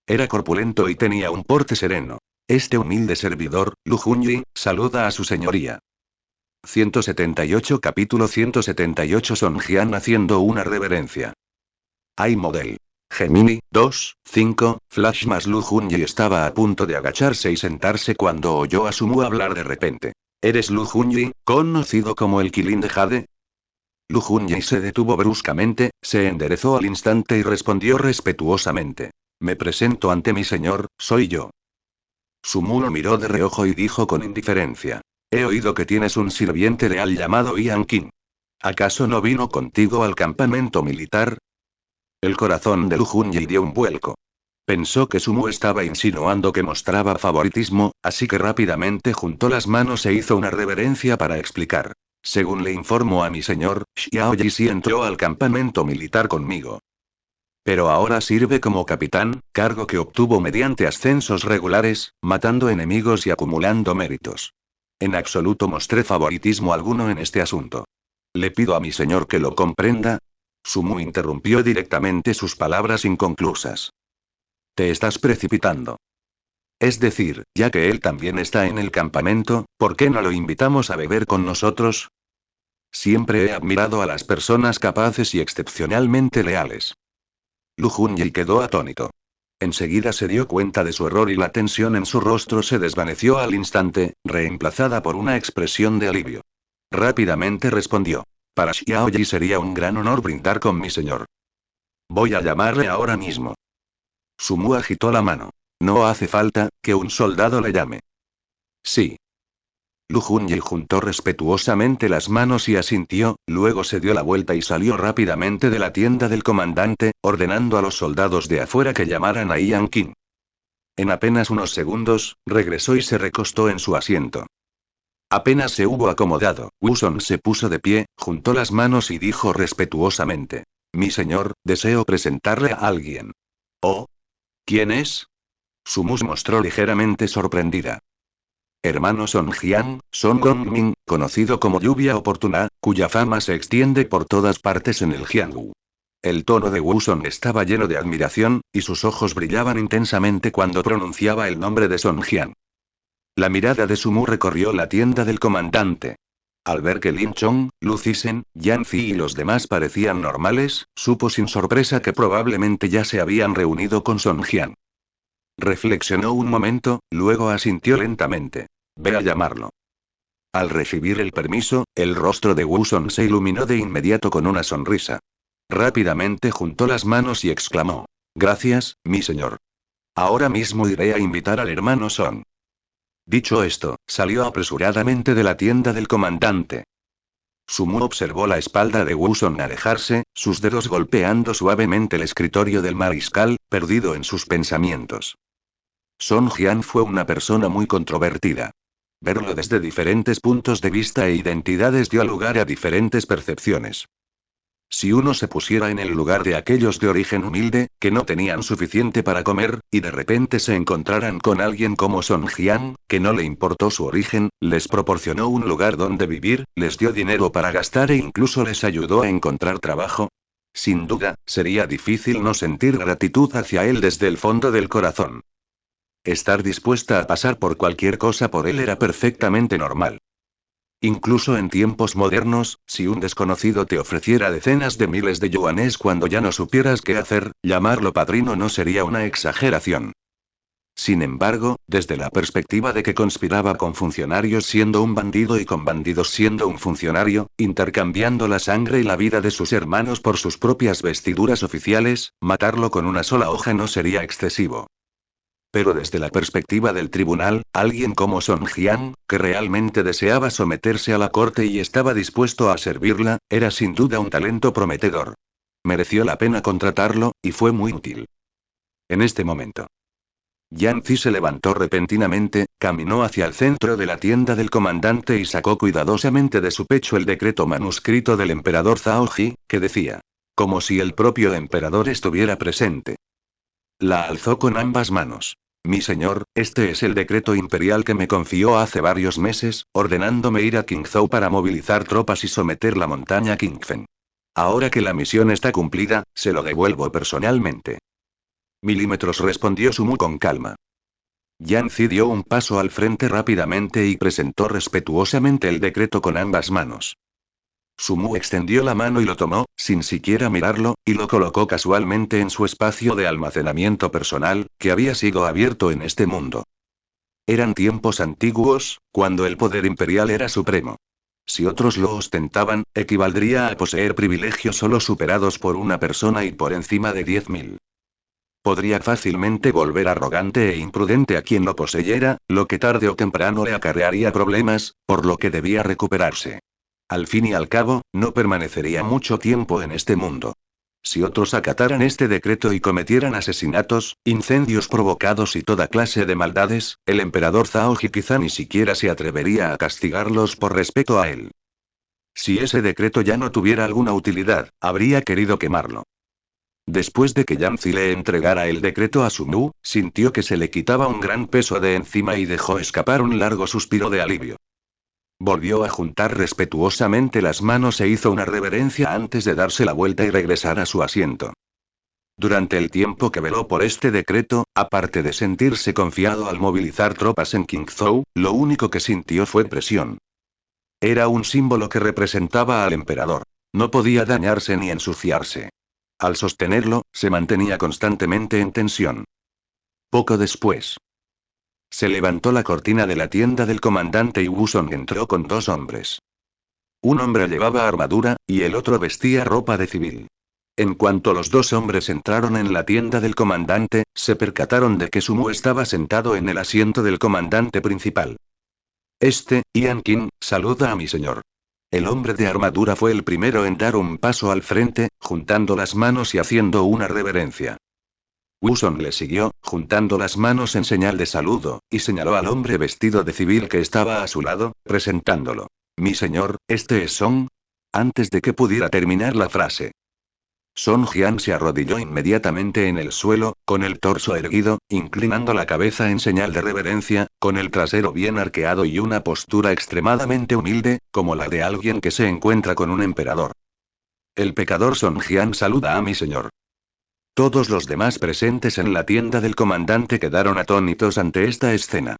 Era corpulento y tenía un porte sereno. Este humilde servidor, Lu Junyi, saluda a su señoría. 178 Capítulo 178 Song Jian haciendo una reverencia. Hay model. Gemini, 2, 5, Flash más Lu Junyi estaba a punto de agacharse y sentarse cuando oyó a Sumu hablar de repente. ¿Eres Lu Junyi, conocido como el Qilin de Jade? Lu Junyi se detuvo bruscamente, se enderezó al instante y respondió respetuosamente. Me presento ante mi señor, soy yo. Sumu lo miró de reojo y dijo con indiferencia. He oído que tienes un sirviente leal llamado Ian Qin. ¿Acaso no vino contigo al campamento militar? El corazón de Lu Junyi dio un vuelco. Pensó que Sumu estaba insinuando que mostraba favoritismo, así que rápidamente juntó las manos e hizo una reverencia para explicar. Según le informo a mi señor, Xiao Ji entró al campamento militar conmigo. Pero ahora sirve como capitán, cargo que obtuvo mediante ascensos regulares, matando enemigos y acumulando méritos. En absoluto mostré favoritismo alguno en este asunto. Le pido a mi señor que lo comprenda. Sumu interrumpió directamente sus palabras inconclusas. Te estás precipitando. Es decir, ya que él también está en el campamento, ¿por qué no lo invitamos a beber con nosotros? Siempre he admirado a las personas capaces y excepcionalmente leales. Lu Junyi quedó atónito. Enseguida se dio cuenta de su error y la tensión en su rostro se desvaneció al instante, reemplazada por una expresión de alivio. Rápidamente respondió. Para Xiaoyi sería un gran honor brindar con mi señor. Voy a llamarle ahora mismo. Sumu agitó la mano. No hace falta que un soldado le llame. Sí. Lu Junyi juntó respetuosamente las manos y asintió, luego se dio la vuelta y salió rápidamente de la tienda del comandante, ordenando a los soldados de afuera que llamaran a Ian Qin. En apenas unos segundos, regresó y se recostó en su asiento. Apenas se hubo acomodado, Wusong se puso de pie, juntó las manos y dijo respetuosamente. Mi señor, deseo presentarle a alguien. ¿Oh? ¿Quién es? Sumu se mostró ligeramente sorprendida. Hermano Song Jian, Song Gongming, conocido como Lluvia Oportuna, cuya fama se extiende por todas partes en el Jianghu. El tono de Wusong estaba lleno de admiración, y sus ojos brillaban intensamente cuando pronunciaba el nombre de Song Jian. La mirada de Sumu recorrió la tienda del comandante. Al ver que Lin Chong, Lu Zisen, Yan Zi y los demás parecían normales, supo sin sorpresa que probablemente ya se habían reunido con Song Jian. Reflexionó un momento, luego asintió lentamente. Ve a llamarlo. Al recibir el permiso, el rostro de Wusong se iluminó de inmediato con una sonrisa. Rápidamente juntó las manos y exclamó. Gracias, mi señor. Ahora mismo iré a invitar al hermano Song. Dicho esto, salió apresuradamente de la tienda del comandante. Sumu observó la espalda de Wusong alejarse, sus dedos golpeando suavemente el escritorio del mariscal, perdido en sus pensamientos. Song Jian fue una persona muy controvertida. Verlo desde diferentes puntos de vista e identidades dio lugar a diferentes percepciones. Si uno se pusiera en el lugar de aquellos de origen humilde, que no tenían suficiente para comer, y de repente se encontraran con alguien como Song Jian, que no le importó su origen, les proporcionó un lugar donde vivir, les dio dinero para gastar e incluso les ayudó a encontrar trabajo. Sin duda, sería difícil no sentir gratitud hacia él desde el fondo del corazón. Estar dispuesta a pasar por cualquier cosa por él era perfectamente normal. Incluso en tiempos modernos, si un desconocido te ofreciera decenas de miles de yuanes cuando ya no supieras qué hacer, llamarlo padrino no sería una exageración. Sin embargo, desde la perspectiva de que conspiraba con funcionarios siendo un bandido y con bandidos siendo un funcionario, intercambiando la sangre y la vida de sus hermanos por sus propias vestiduras oficiales, matarlo con una sola hoja no sería excesivo. Pero desde la perspectiva del tribunal, alguien como Song Jian, que realmente deseaba someterse a la corte y estaba dispuesto a servirla, era sin duda un talento prometedor. Mereció la pena contratarlo, y fue muy útil. En este momento, Yanzi se levantó repentinamente, caminó hacia el centro de la tienda del comandante y sacó cuidadosamente de su pecho el decreto manuscrito del emperador Zhao Ji, que decía. Como si el propio emperador estuviera presente. La alzó con ambas manos. Mi señor, este es el decreto imperial que me confió hace varios meses, ordenándome ir a Qingzhou para movilizar tropas y someter la montaña Qingfen. Ahora que la misión está cumplida, se lo devuelvo personalmente. Milímetros, respondió Sumu con calma. Yanzi dio un paso al frente rápidamente y presentó respetuosamente el decreto con ambas manos. Sumu extendió la mano y lo tomó, sin siquiera mirarlo, y lo colocó casualmente en su espacio de almacenamiento personal, que había sido abierto en este mundo. Eran tiempos antiguos, cuando el poder imperial era supremo. Si otros lo ostentaban, equivaldría a poseer privilegios solo superados por una persona y por encima de 10.000. Podría fácilmente volver arrogante e imprudente a quien lo poseyera, lo que tarde o temprano le acarrearía problemas, por lo que debía recuperarse. Al fin y al cabo, no permanecería mucho tiempo en este mundo. Si otros acataran este decreto y cometieran asesinatos, incendios provocados y toda clase de maldades, el emperador Zhao Ji quizá ni siquiera se atrevería a castigarlos por respeto a él. Si ese decreto ya no tuviera alguna utilidad, habría querido quemarlo. Después de que Yanzi le entregara el decreto a Sumu, sintió que se le quitaba un gran peso de encima y dejó escapar un largo suspiro de alivio. Volvió a juntar respetuosamente las manos e hizo una reverencia antes de darse la vuelta y regresar a su asiento. Durante el tiempo que veló por este decreto, aparte de sentirse confiado al movilizar tropas en Qingzhou, lo único que sintió fue presión. Era un símbolo que representaba al emperador. No podía dañarse ni ensuciarse. Al sostenerlo, se mantenía constantemente en tensión. Poco después, se levantó la cortina de la tienda del comandante y Wusong entró con dos hombres. Un hombre llevaba armadura, y el otro vestía ropa de civil. En cuanto los dos hombres entraron en la tienda del comandante, se percataron de que Sumu estaba sentado en el asiento del comandante principal. Ian Qin, saluda a mi señor. El hombre de armadura fue el primero en dar un paso al frente, juntando las manos y haciendo una reverencia. Wusong le siguió, juntando las manos en señal de saludo, y señaló al hombre vestido de civil que estaba a su lado, presentándolo. Mi señor, este es Song. Antes de que pudiera terminar la frase, Song Jian se arrodilló inmediatamente en el suelo, con el torso erguido, inclinando la cabeza en señal de reverencia, con el trasero bien arqueado y una postura extremadamente humilde, como la de alguien que se encuentra con un emperador. El pecador Song Jian saluda a mi señor. Todos los demás presentes en la tienda del comandante quedaron atónitos ante esta escena.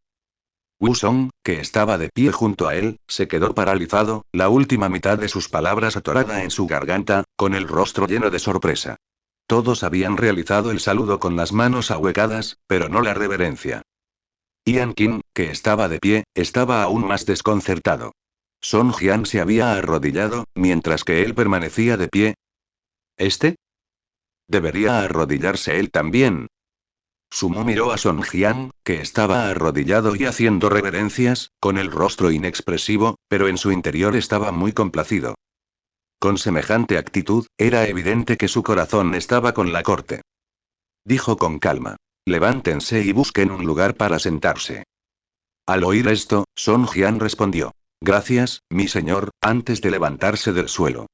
Wusong, que estaba de pie junto a él, se quedó paralizado, la última mitad de sus palabras atorada en su garganta, con el rostro lleno de sorpresa. Todos habían realizado el saludo con las manos ahuecadas, pero no la reverencia. Ian Qin, que estaba de pie, estaba aún más desconcertado. Song Jian se había arrodillado, mientras que él permanecía de pie. ¿Este? Debería arrodillarse él también. Sumo miró a Song Jian, que estaba arrodillado y haciendo reverencias, con el rostro inexpresivo, pero en su interior estaba muy complacido. Con semejante actitud, era evidente que su corazón estaba con la corte. Dijo con calma. Levántense y busquen un lugar para sentarse. Al oír esto, Song Jian respondió. Gracias, mi señor, antes de levantarse del suelo.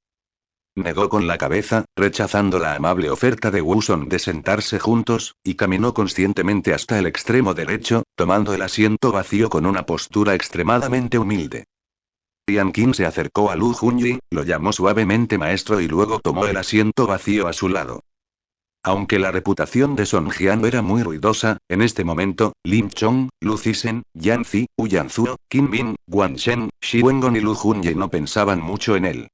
Negó con la cabeza, rechazando la amable oferta de Wusong de sentarse juntos, y caminó conscientemente hasta el extremo derecho, tomando el asiento vacío con una postura extremadamente humilde. Ian Qin se acercó a Lu Junyi, lo llamó suavemente maestro y luego tomó el asiento vacío a su lado. Aunque la reputación de Song Jian era muy ruidosa, en este momento, Lim Chong, Lu Zisen, Yan Zi, Wu Yanzuo, Qin Bin, Guan Shen, Shi Wengon y Lu Junyi no pensaban mucho en él.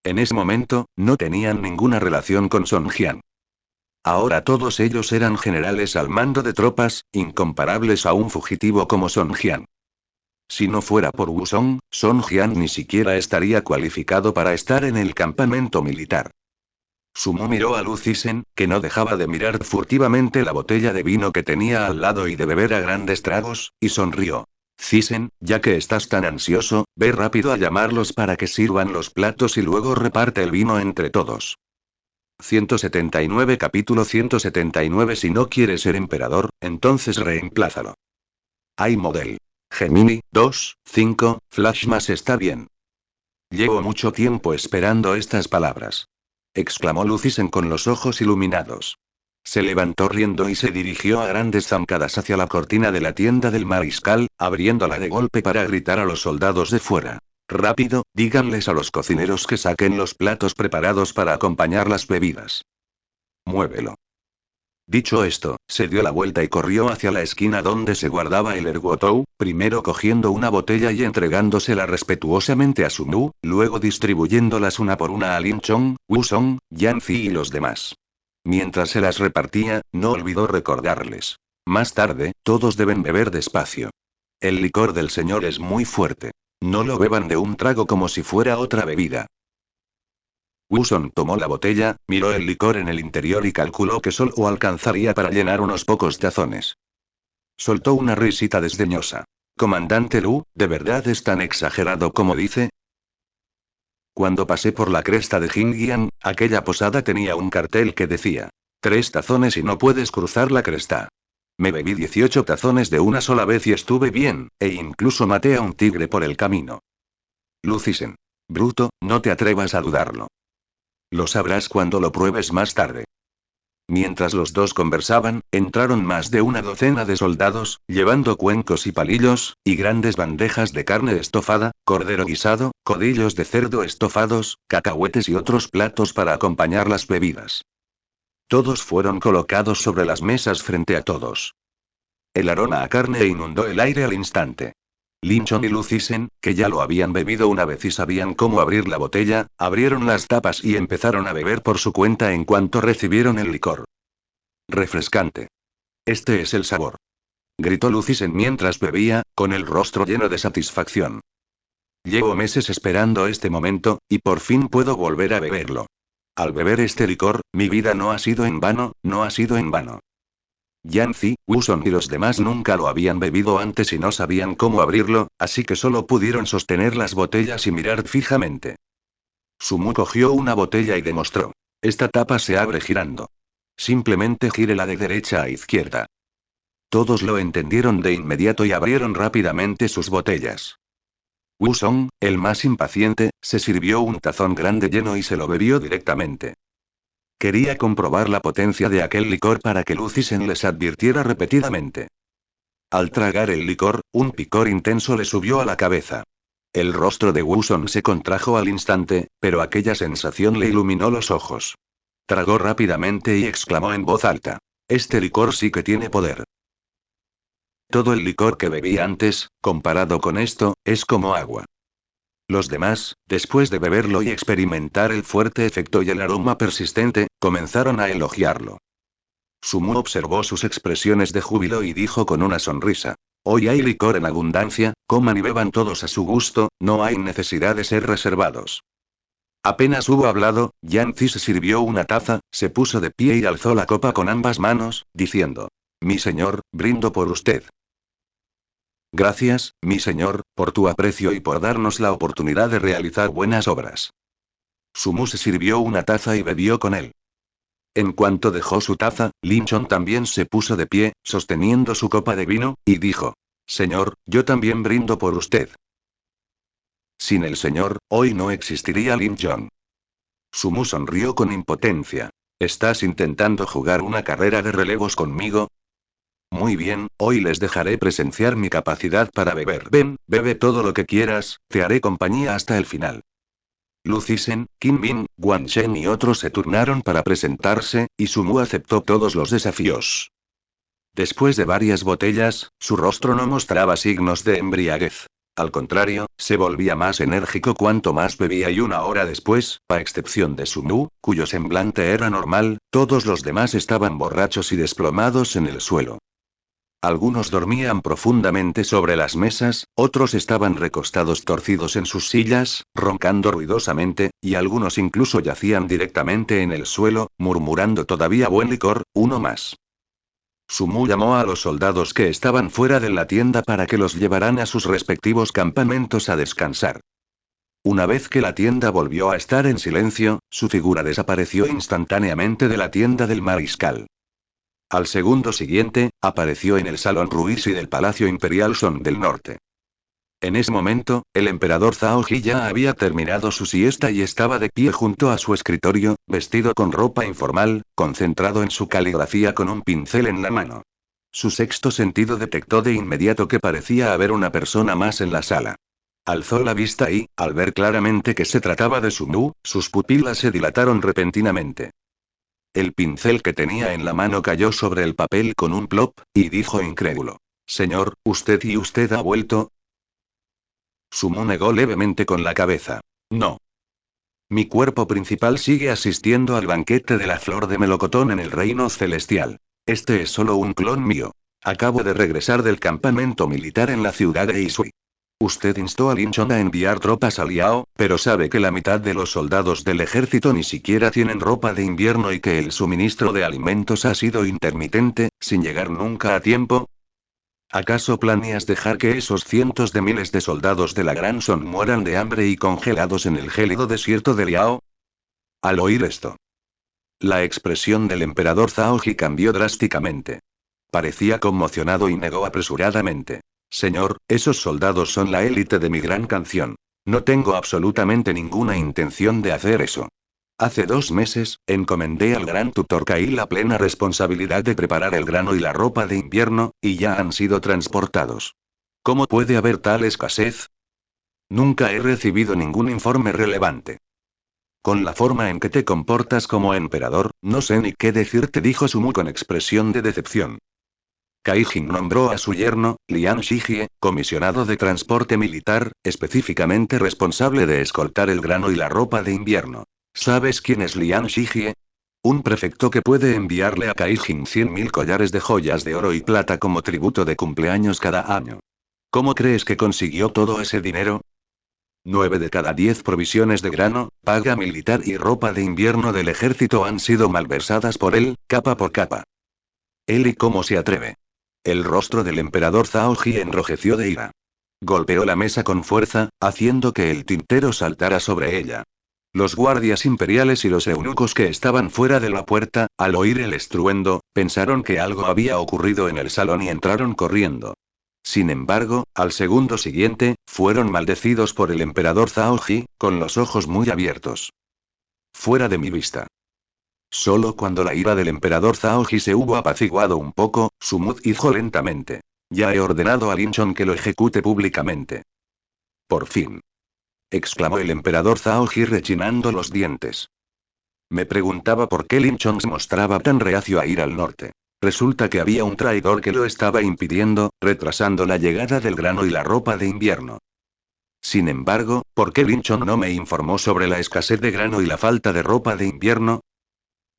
En ese momento, no tenían ninguna relación con Song Jian. Ahora todos ellos eran generales al mando de tropas, incomparables a un fugitivo como Song Jian. Si no fuera por Wusong, Song Jian ni siquiera estaría cualificado para estar en el campamento militar. Sumo miró a Lu Cixen, que no dejaba de mirar furtivamente la botella de vino que tenía al lado y de beber a grandes tragos, y sonrió. Cixen, ya que estás tan ansioso, ve rápido a llamarlos para que sirvan los platos y luego reparte el vino entre todos. 179 Capítulo 179 Si no quieres ser emperador, entonces reemplázalo. Hay model. Gemini, 2, 5, Flash más está bien. Llevo mucho tiempo esperando estas palabras. Exclamó Lu Cixen con los ojos iluminados. Se levantó riendo y se dirigió a grandes zancadas hacia la cortina de la tienda del mariscal, abriéndola de golpe para gritar a los soldados de fuera. Rápido, díganles a los cocineros que saquen los platos preparados para acompañar las bebidas. Muévelo. Dicho esto, se dio la vuelta y corrió hacia la esquina donde se guardaba el erguotou, primero cogiendo una botella y entregándosela respetuosamente a Sumu, luego distribuyéndolas una por una a Lin Chong, Wusong, Yanzi y los demás. Mientras se las repartía, no olvidó recordarles. Más tarde, todos deben beber despacio. El licor del señor es muy fuerte. No lo beban de un trago como si fuera otra bebida. Wusong tomó la botella, miró el licor en el interior y calculó que solo alcanzaría para llenar unos pocos tazones. Soltó una risita desdeñosa. Comandante Lu, ¿de verdad es tan exagerado como dice? Cuando pasé por la cresta de Jingyan, aquella posada tenía un cartel que decía: 3 tazones y no puedes cruzar la cresta. Me bebí 18 tazones de una sola vez y estuve bien, e incluso maté a un tigre por el camino. Lu Cixen. Bruto, no te atrevas a dudarlo. Lo sabrás cuando lo pruebes más tarde. Mientras los dos conversaban, entraron más de una docena de soldados, llevando cuencos y palillos, y grandes bandejas de carne estofada, cordero guisado, codillos de cerdo estofados, cacahuetes y otros platos para acompañar las bebidas. Todos fueron colocados sobre las mesas frente a todos. El aroma a carne inundó el aire al instante. Lin Chong y Lu Cixen, que ya lo habían bebido una vez y sabían cómo abrir la botella, abrieron las tapas y empezaron a beber por su cuenta en cuanto recibieron el licor. Refrescante. Este es el sabor. Gritó Lu Cixen mientras bebía, con el rostro lleno de satisfacción. Llevo meses esperando este momento, y por fin puedo volver a beberlo. Al beber este licor, mi vida no ha sido en vano, no ha sido en vano. Yanzi, Wusong y los demás nunca lo habían bebido antes y no sabían cómo abrirlo, así que solo pudieron sostener las botellas y mirar fijamente. Sumu cogió una botella y demostró. Esta tapa se abre girando. Simplemente gírela de derecha a izquierda. Todos lo entendieron de inmediato y abrieron rápidamente sus botellas. Wusong, el más impaciente, se sirvió un tazón grande lleno y se lo bebió directamente. Quería comprobar la potencia de aquel licor para que Lu Cixen les advirtiera repetidamente. Al tragar el licor, un picor intenso le subió a la cabeza. El rostro de Wusong se contrajo al instante, pero aquella sensación le iluminó los ojos. Tragó rápidamente y exclamó en voz alta. Este licor sí que tiene poder. Todo el licor que bebí antes, comparado con esto, es como agua. Los demás, después de beberlo y experimentar el fuerte efecto y el aroma persistente, comenzaron a elogiarlo. Sumu observó sus expresiones de júbilo y dijo con una sonrisa. Hoy hay licor en abundancia, coman y beban todos a su gusto, no hay necesidad de ser reservados. Apenas hubo hablado, Yanzi se sirvió una taza, se puso de pie y alzó la copa con ambas manos, diciendo: Mi señor, brindo por usted. Gracias, mi señor, por tu aprecio y por darnos la oportunidad de realizar buenas obras. Sumu se sirvió una taza y bebió con él. En cuanto dejó su taza, Lin Chong también se puso de pie, sosteniendo su copa de vino, y dijo: Señor, yo también brindo por usted. Sin el señor, hoy no existiría Lin Chong. Sumu sonrió con impotencia. ¿Estás intentando jugar una carrera de relevos conmigo? Muy bien, hoy les dejaré presenciar mi capacidad para beber. Ven, bebe todo lo que quieras, te haré compañía hasta el final. Lu Cixen, Qin Bin, Guan Shen y otros se turnaron para presentarse, y Sumu aceptó todos los desafíos. Después de varias botellas, su rostro no mostraba signos de embriaguez. Al contrario, se volvía más enérgico cuanto más bebía y una hora después, a excepción de Sumu, cuyo semblante era normal, todos los demás estaban borrachos y desplomados en el suelo. Algunos dormían profundamente sobre las mesas, otros estaban recostados torcidos en sus sillas, roncando ruidosamente, y algunos incluso yacían directamente en el suelo, murmurando todavía buen licor, uno más. Sumu llamó a los soldados que estaban fuera de la tienda para que los llevaran a sus respectivos campamentos a descansar. Una vez que la tienda volvió a estar en silencio, su figura desapareció instantáneamente de la tienda del mariscal. Al segundo siguiente, apareció en el salón Ruisi del Palacio Imperial Son del Norte. En ese momento, el emperador Zhao Ji ya había terminado su siesta y estaba de pie junto a su escritorio, vestido con ropa informal, concentrado en su caligrafía con un pincel en la mano. Su sexto sentido detectó de inmediato que parecía haber una persona más en la sala. Alzó la vista y, al ver claramente que se trataba de Sumu, sus pupilas se dilataron repentinamente. El pincel que tenía en la mano cayó sobre el papel con un plop, y dijo incrédulo: «Señor, ¿usted ha vuelto?» Sumu negó levemente con la cabeza. «No. Mi cuerpo principal sigue asistiendo al banquete de la flor de melocotón en el reino celestial. Este es solo un clon mío. Acabo de regresar del campamento militar en la ciudad de Isui. Usted instó a Lin Chong a enviar tropas a Liao, pero sabe que la mitad de los soldados del ejército ni siquiera tienen ropa de invierno y que el suministro de alimentos ha sido intermitente, sin llegar nunca a tiempo. ¿Acaso planeas dejar que esos cientos de miles de soldados de la Gran Son mueran de hambre y congelados en el gélido desierto de Liao?» Al oír esto, la expresión del emperador Zhao Ji cambió drásticamente. Parecía conmocionado y negó apresuradamente. «Señor, esos soldados son la élite de mi gran canción. No tengo absolutamente ninguna intención de hacer eso. Hace 2 meses, encomendé al gran tutor Kai la plena responsabilidad de preparar el grano y la ropa de invierno, y ya han sido transportados. ¿Cómo puede haber tal escasez? Nunca he recibido ningún informe relevante. Con la forma en que te comportas como emperador, no sé ni qué decirte», dijo Sumu con expresión de decepción. Kai Jin nombró a su yerno, Lian Shijie, comisionado de transporte militar, específicamente responsable de escoltar el grano y la ropa de invierno. ¿Sabes quién es Lian Shijie? Un prefecto que puede enviarle a Kai Jin 100.000 collares de joyas de oro y plata como tributo de cumpleaños cada año. ¿Cómo crees que consiguió todo ese dinero? 9 de cada 10 provisiones de grano, paga militar y ropa de invierno del ejército han sido malversadas por él, capa por capa. ¿Él y cómo se atreve? El rostro del emperador Zhao Ji enrojeció de ira. Golpeó la mesa con fuerza, haciendo que el tintero saltara sobre ella. Los guardias imperiales y los eunucos que estaban fuera de la puerta, al oír el estruendo, pensaron que algo había ocurrido en el salón y entraron corriendo. Sin embargo, al segundo siguiente, fueron maldecidos por el emperador Zhao Ji, con los ojos muy abiertos. «Fuera de mi vista». Solo cuando la ira del emperador Zhao Ji se hubo apaciguado un poco, Sumu dijo lentamente: «Ya he ordenado a Lin Chong que lo ejecute públicamente». «Por fin», exclamó el emperador Zhao Ji rechinando los dientes. Me preguntaba por qué Lin Chong se mostraba tan reacio a ir al norte. Resulta que había un traidor que lo estaba impidiendo, retrasando la llegada del grano y la ropa de invierno. Sin embargo, ¿por qué Lin Chong no me informó sobre la escasez de grano y la falta de ropa de invierno?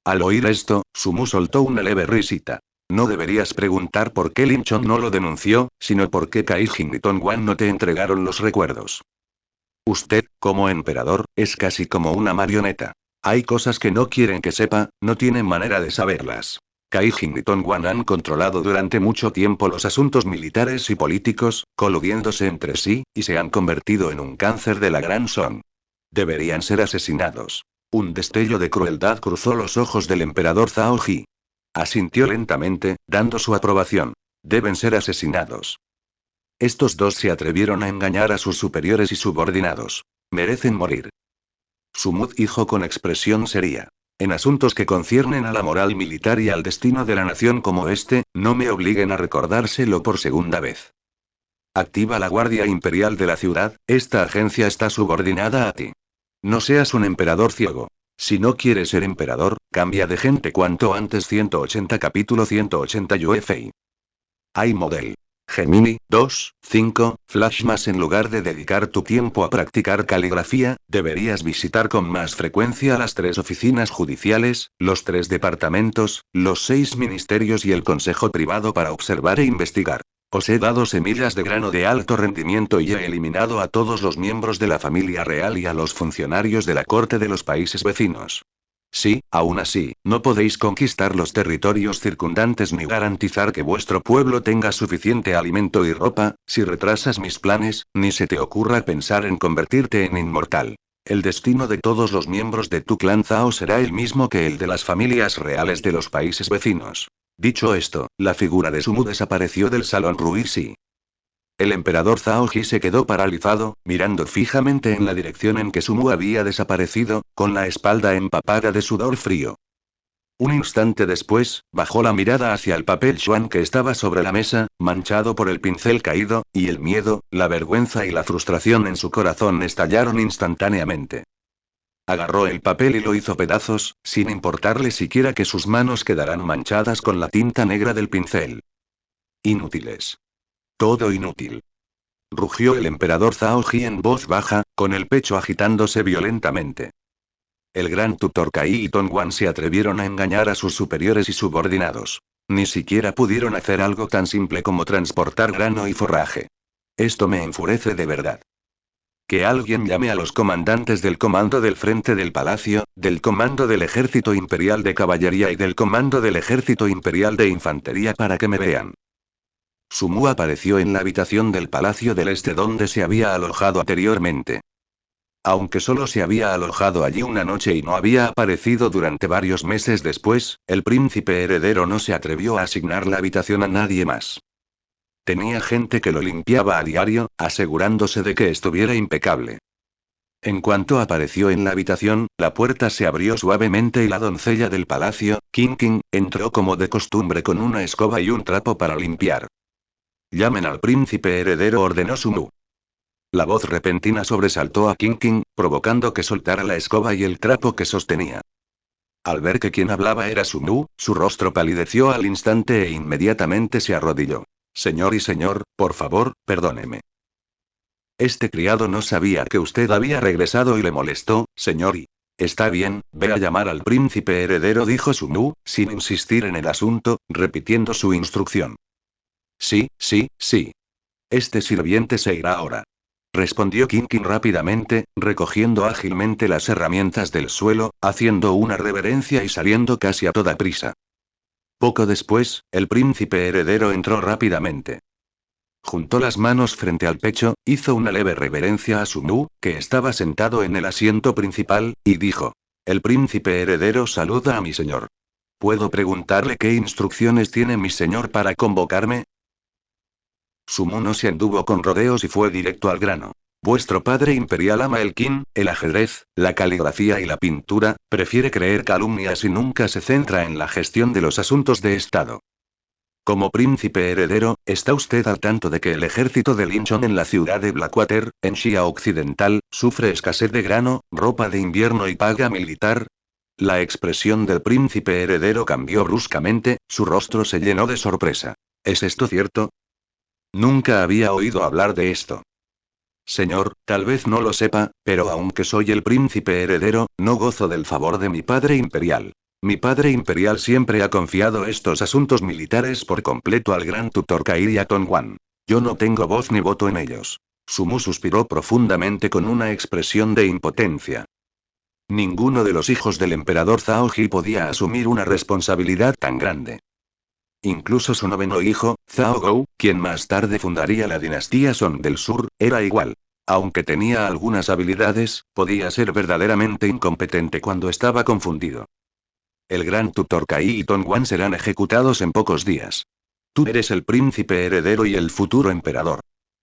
Al oír esto, Sumu soltó una leve risita. No deberías preguntar por qué Lin Chong no lo denunció, sino por qué Kai Jin y Tongwan no te entregaron los recuerdos. Usted, como emperador, es casi como una marioneta. Hay cosas que no quieren que sepa, no tiene manera de saberlas. Kai Jin y Tongwan han controlado durante mucho tiempo los asuntos militares y políticos, coludiéndose entre sí, y se han convertido en un cáncer de la Gran Song. Deberían ser asesinados. Un destello de crueldad cruzó los ojos del emperador Zhao Ji. Asintió lentamente, dando su aprobación. Deben ser asesinados. Estos dos se atrevieron a engañar a sus superiores y subordinados. Merecen morir. Sumu dijo con expresión seria. En asuntos que conciernen a la moral militar y al destino de la nación como este, no me obliguen a recordárselo por segunda vez. Activa la Guardia Imperial de la ciudad, esta agencia está subordinada a ti. No seas un emperador ciego. Si no quieres ser emperador, cambia de gente cuanto antes. 180 capítulo 180 UFI. Hay model. Gemini, 2, 5, Flash más en lugar de dedicar tu tiempo a practicar caligrafía, deberías visitar con más frecuencia las 3 oficinas judiciales, los 3 departamentos, los 6 ministerios y el consejo privado para observar e investigar. Os he dado semillas de grano de alto rendimiento y he eliminado a todos los miembros de la familia real y a los funcionarios de la corte de los países vecinos. Sí, aún así, no podéis conquistar los territorios circundantes ni garantizar que vuestro pueblo tenga suficiente alimento y ropa. Si retrasas mis planes, ni se te ocurra pensar en convertirte en inmortal. El destino de todos los miembros de tu clan Zhao será el mismo que el de las familias reales de los países vecinos. Dicho esto, la figura de Sumu desapareció del salón Ruixi. El emperador Zhao Ji se quedó paralizado, mirando fijamente en la dirección en que Sumu había desaparecido, con la espalda empapada de sudor frío. Un instante después, bajó la mirada hacia el papel Xuan que estaba sobre la mesa, manchado por el pincel caído, y el miedo, la vergüenza y la frustración en su corazón estallaron instantáneamente. Agarró el papel y lo hizo pedazos, sin importarle siquiera que sus manos quedaran manchadas con la tinta negra del pincel. Inútiles. Todo inútil. Rugió el emperador Zhao Ji en voz baja, con el pecho agitándose violentamente. El gran tutor Kai y Tongwan se atrevieron a engañar a sus superiores y subordinados. Ni siquiera pudieron hacer algo tan simple como transportar grano y forraje. Esto me enfurece de verdad. Que alguien llame a los comandantes del comando del frente del palacio, del comando del ejército imperial de caballería y del comando del ejército imperial de infantería para que me vean. Sumu apareció en la habitación del Palacio del Este donde se había alojado anteriormente. Aunque solo se había alojado allí una noche y no había aparecido durante varios meses después, el príncipe heredero no se atrevió a asignar la habitación a nadie más. Tenía gente que lo limpiaba a diario, asegurándose de que estuviera impecable. En cuanto apareció en la habitación, la puerta se abrió suavemente y la doncella del palacio, King, entró como de costumbre con una escoba y un trapo para limpiar. Llamen al príncipe heredero, ordenó Sumu. La voz repentina sobresaltó a King, provocando que soltara la escoba y el trapo que sostenía. Al ver que quien hablaba era Sumu, su rostro palideció al instante e inmediatamente se arrodilló. Señor y señor, por favor, perdóneme. Este criado no sabía que usted había regresado y le molestó, señor y... Está bien, ve a llamar al príncipe heredero, dijo Sumu, sin insistir en el asunto, repitiendo su instrucción. Sí, sí, sí. Este sirviente se irá ahora. Respondió King rápidamente, recogiendo ágilmente las herramientas del suelo, haciendo una reverencia y saliendo casi a toda prisa. Poco después, el príncipe heredero entró rápidamente. Juntó las manos frente al pecho, hizo una leve reverencia a Sumu, que estaba sentado en el asiento principal, y dijo: El príncipe heredero saluda a mi señor. ¿Puedo preguntarle qué instrucciones tiene mi señor para convocarme? Sumu no se anduvo con rodeos y fue directo al grano. Vuestro padre imperial ama el kin, el ajedrez, la caligrafía y la pintura, prefiere creer calumnias y nunca se centra en la gestión de los asuntos de Estado. Como príncipe heredero, ¿está usted al tanto de que el ejército de Linchon en la ciudad de Blackwater, en Shia Occidental, sufre escasez de grano, ropa de invierno y paga militar? La expresión del príncipe heredero cambió bruscamente, su rostro se llenó de sorpresa. ¿Es esto cierto? Nunca había oído hablar de esto. Señor, tal vez no lo sepa, pero aunque soy el príncipe heredero, no gozo del favor de mi padre imperial. Mi padre imperial siempre ha confiado estos asuntos militares por completo al gran tutor Kairia Tongwan. Yo no tengo voz ni voto en ellos. Sumu suspiró profundamente con una expresión de impotencia. Ninguno de los hijos del emperador Zhao Ji podía asumir una responsabilidad tan grande. Incluso su noveno hijo, Zhao Gou, quien más tarde fundaría la dinastía Song del Sur, era igual. Aunque tenía algunas habilidades, podía ser verdaderamente incompetente cuando estaba confundido. El gran tutor Kai y Tongwan serán ejecutados en pocos días. Tú eres el príncipe heredero y el futuro emperador.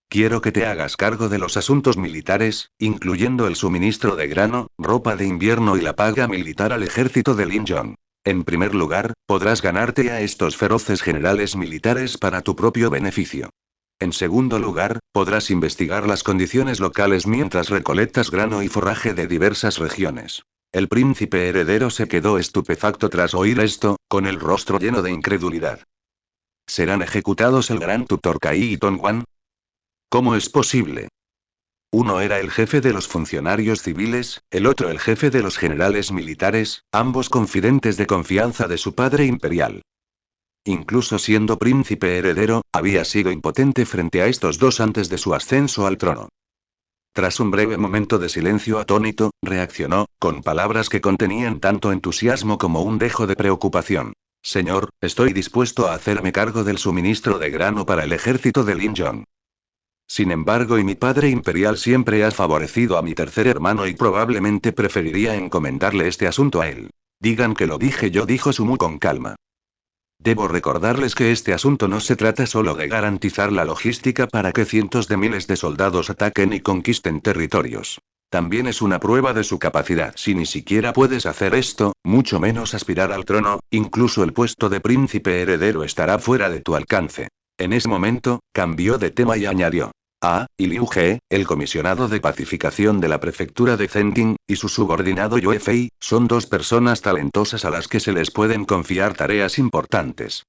Quiero que te hagas cargo de los asuntos militares, incluyendo el suministro de grano, ropa de invierno y la paga militar al ejército de Linchon. En primer lugar, podrás ganarte a estos feroces generales militares para tu propio beneficio. En segundo lugar, podrás investigar las condiciones locales mientras recolectas grano y forraje de diversas regiones. El príncipe heredero se quedó estupefacto tras oír esto, con el rostro lleno de incredulidad. ¿Serán ejecutados el gran tutor Kai y Tongwan? ¿Cómo es posible? Uno era el jefe de los funcionarios civiles, el otro el jefe de los generales militares, ambos confidentes de confianza de su padre imperial. Incluso siendo príncipe heredero, había sido impotente frente a estos dos antes de su ascenso al trono. Tras un breve momento de silencio atónito, reaccionó, con palabras que contenían tanto entusiasmo como un dejo de preocupación. Señor, estoy dispuesto a hacerme cargo del suministro de grano para el ejército de Lin Yong. Sin embargo, mi padre imperial siempre ha favorecido a mi tercer hermano y probablemente preferiría encomendarle este asunto a él. Digan que lo dije yo, dijo Sumu con calma. Debo recordarles que este asunto no se trata solo de garantizar la logística para que cientos de miles de soldados ataquen y conquisten territorios. También es una prueba de su capacidad. Si ni siquiera puedes hacer esto, mucho menos aspirar al trono, incluso el puesto de príncipe heredero estará fuera de tu alcance. En ese momento, cambió de tema y añadió. Y Liu He, el comisionado de pacificación de la prefectura de Zhenting, y su subordinado Yue Fei, son dos personas talentosas a las que se les pueden confiar tareas importantes.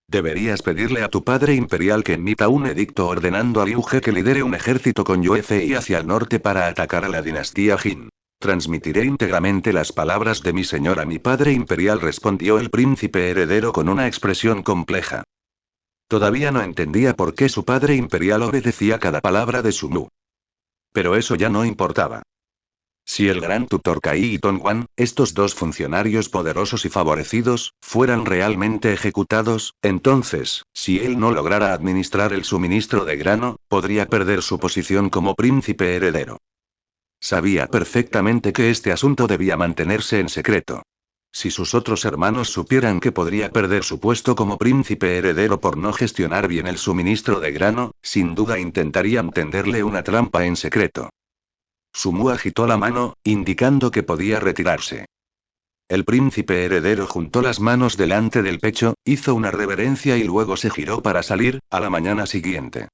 Deberías pedirle a tu padre imperial que emita un edicto ordenando a Liu He que lidere un ejército con Yue Fei hacia el norte para atacar a la dinastía Jin. Transmitiré íntegramente las palabras de mi señor a mi padre imperial, respondió el príncipe heredero con una expresión compleja. Todavía no entendía por qué su padre imperial obedecía cada palabra de Sumu. Pero eso ya no importaba. Si el gran tutor Kai y Tongwan, estos dos funcionarios poderosos y favorecidos, fueran realmente ejecutados, entonces, si él no lograra administrar el suministro de grano, podría perder su posición como príncipe heredero. Sabía perfectamente que este asunto debía mantenerse en secreto. Si sus otros hermanos supieran que podría perder su puesto como príncipe heredero por no gestionar bien el suministro de grano, sin duda intentarían tenderle una trampa en secreto. Sumu agitó la mano, indicando que podía retirarse. El príncipe heredero juntó las manos delante del pecho, hizo una reverencia y luego se giró para salir, a la mañana siguiente.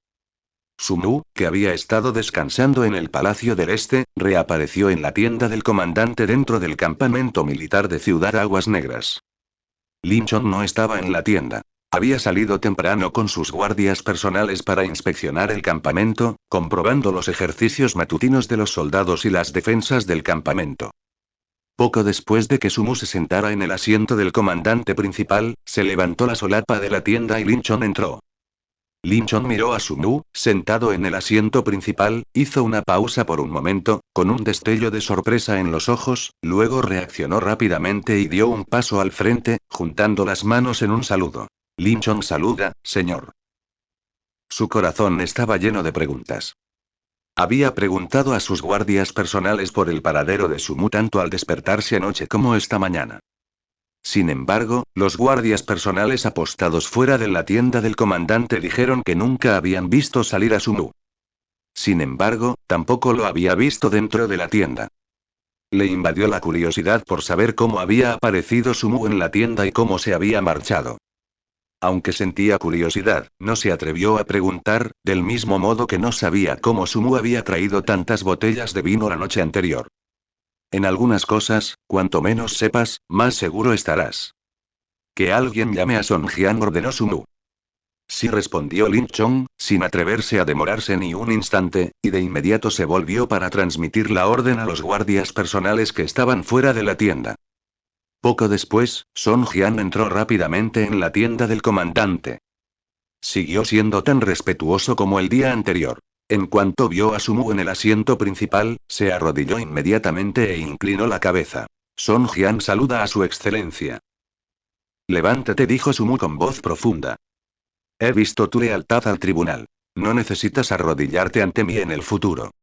Sumu, que había estado descansando en el Palacio del Este, reapareció en la tienda del comandante dentro del campamento militar de Ciudad Aguas Negras. Lin Chong no estaba en la tienda. Había salido temprano con sus guardias personales para inspeccionar el campamento, comprobando los ejercicios matutinos de los soldados y las defensas del campamento. Poco después de que Sumu se sentara en el asiento del comandante principal, se levantó la solapa de la tienda y Lin Chong entró. Lin Chong miró a Sumu, sentado en el asiento principal, hizo una pausa por un momento, con un destello de sorpresa en los ojos, luego reaccionó rápidamente y dio un paso al frente, juntando las manos en un saludo. Lin Chong saluda, señor. Su corazón estaba lleno de preguntas. Había preguntado a sus guardias personales por el paradero de Sumu tanto al despertarse anoche como esta mañana. Sin embargo, los guardias personales apostados fuera de la tienda del comandante dijeron que nunca habían visto salir a Sumu. Sin embargo, tampoco lo había visto dentro de la tienda. Le invadió la curiosidad por saber cómo había aparecido Sumu en la tienda y cómo se había marchado. Aunque sentía curiosidad, no se atrevió a preguntar, del mismo modo que no sabía cómo Sumu había traído tantas botellas de vino la noche anterior. En algunas cosas, cuanto menos sepas, más seguro estarás. Que alguien llame a Song Jian, ordenó Sumu. Sí, respondió Lin Chong, sin atreverse a demorarse ni un instante, y de inmediato se volvió para transmitir la orden a los guardias personales que estaban fuera de la tienda. Poco después, Song Jian entró rápidamente en la tienda del comandante. Siguió siendo tan respetuoso como el día anterior. En cuanto vio a Sumu en el asiento principal, se arrodilló inmediatamente e inclinó la cabeza. Song Jian saluda a su excelencia. Levántate, dijo Sumu con voz profunda. He visto tu lealtad al tribunal. No necesitas arrodillarte ante mí en el futuro.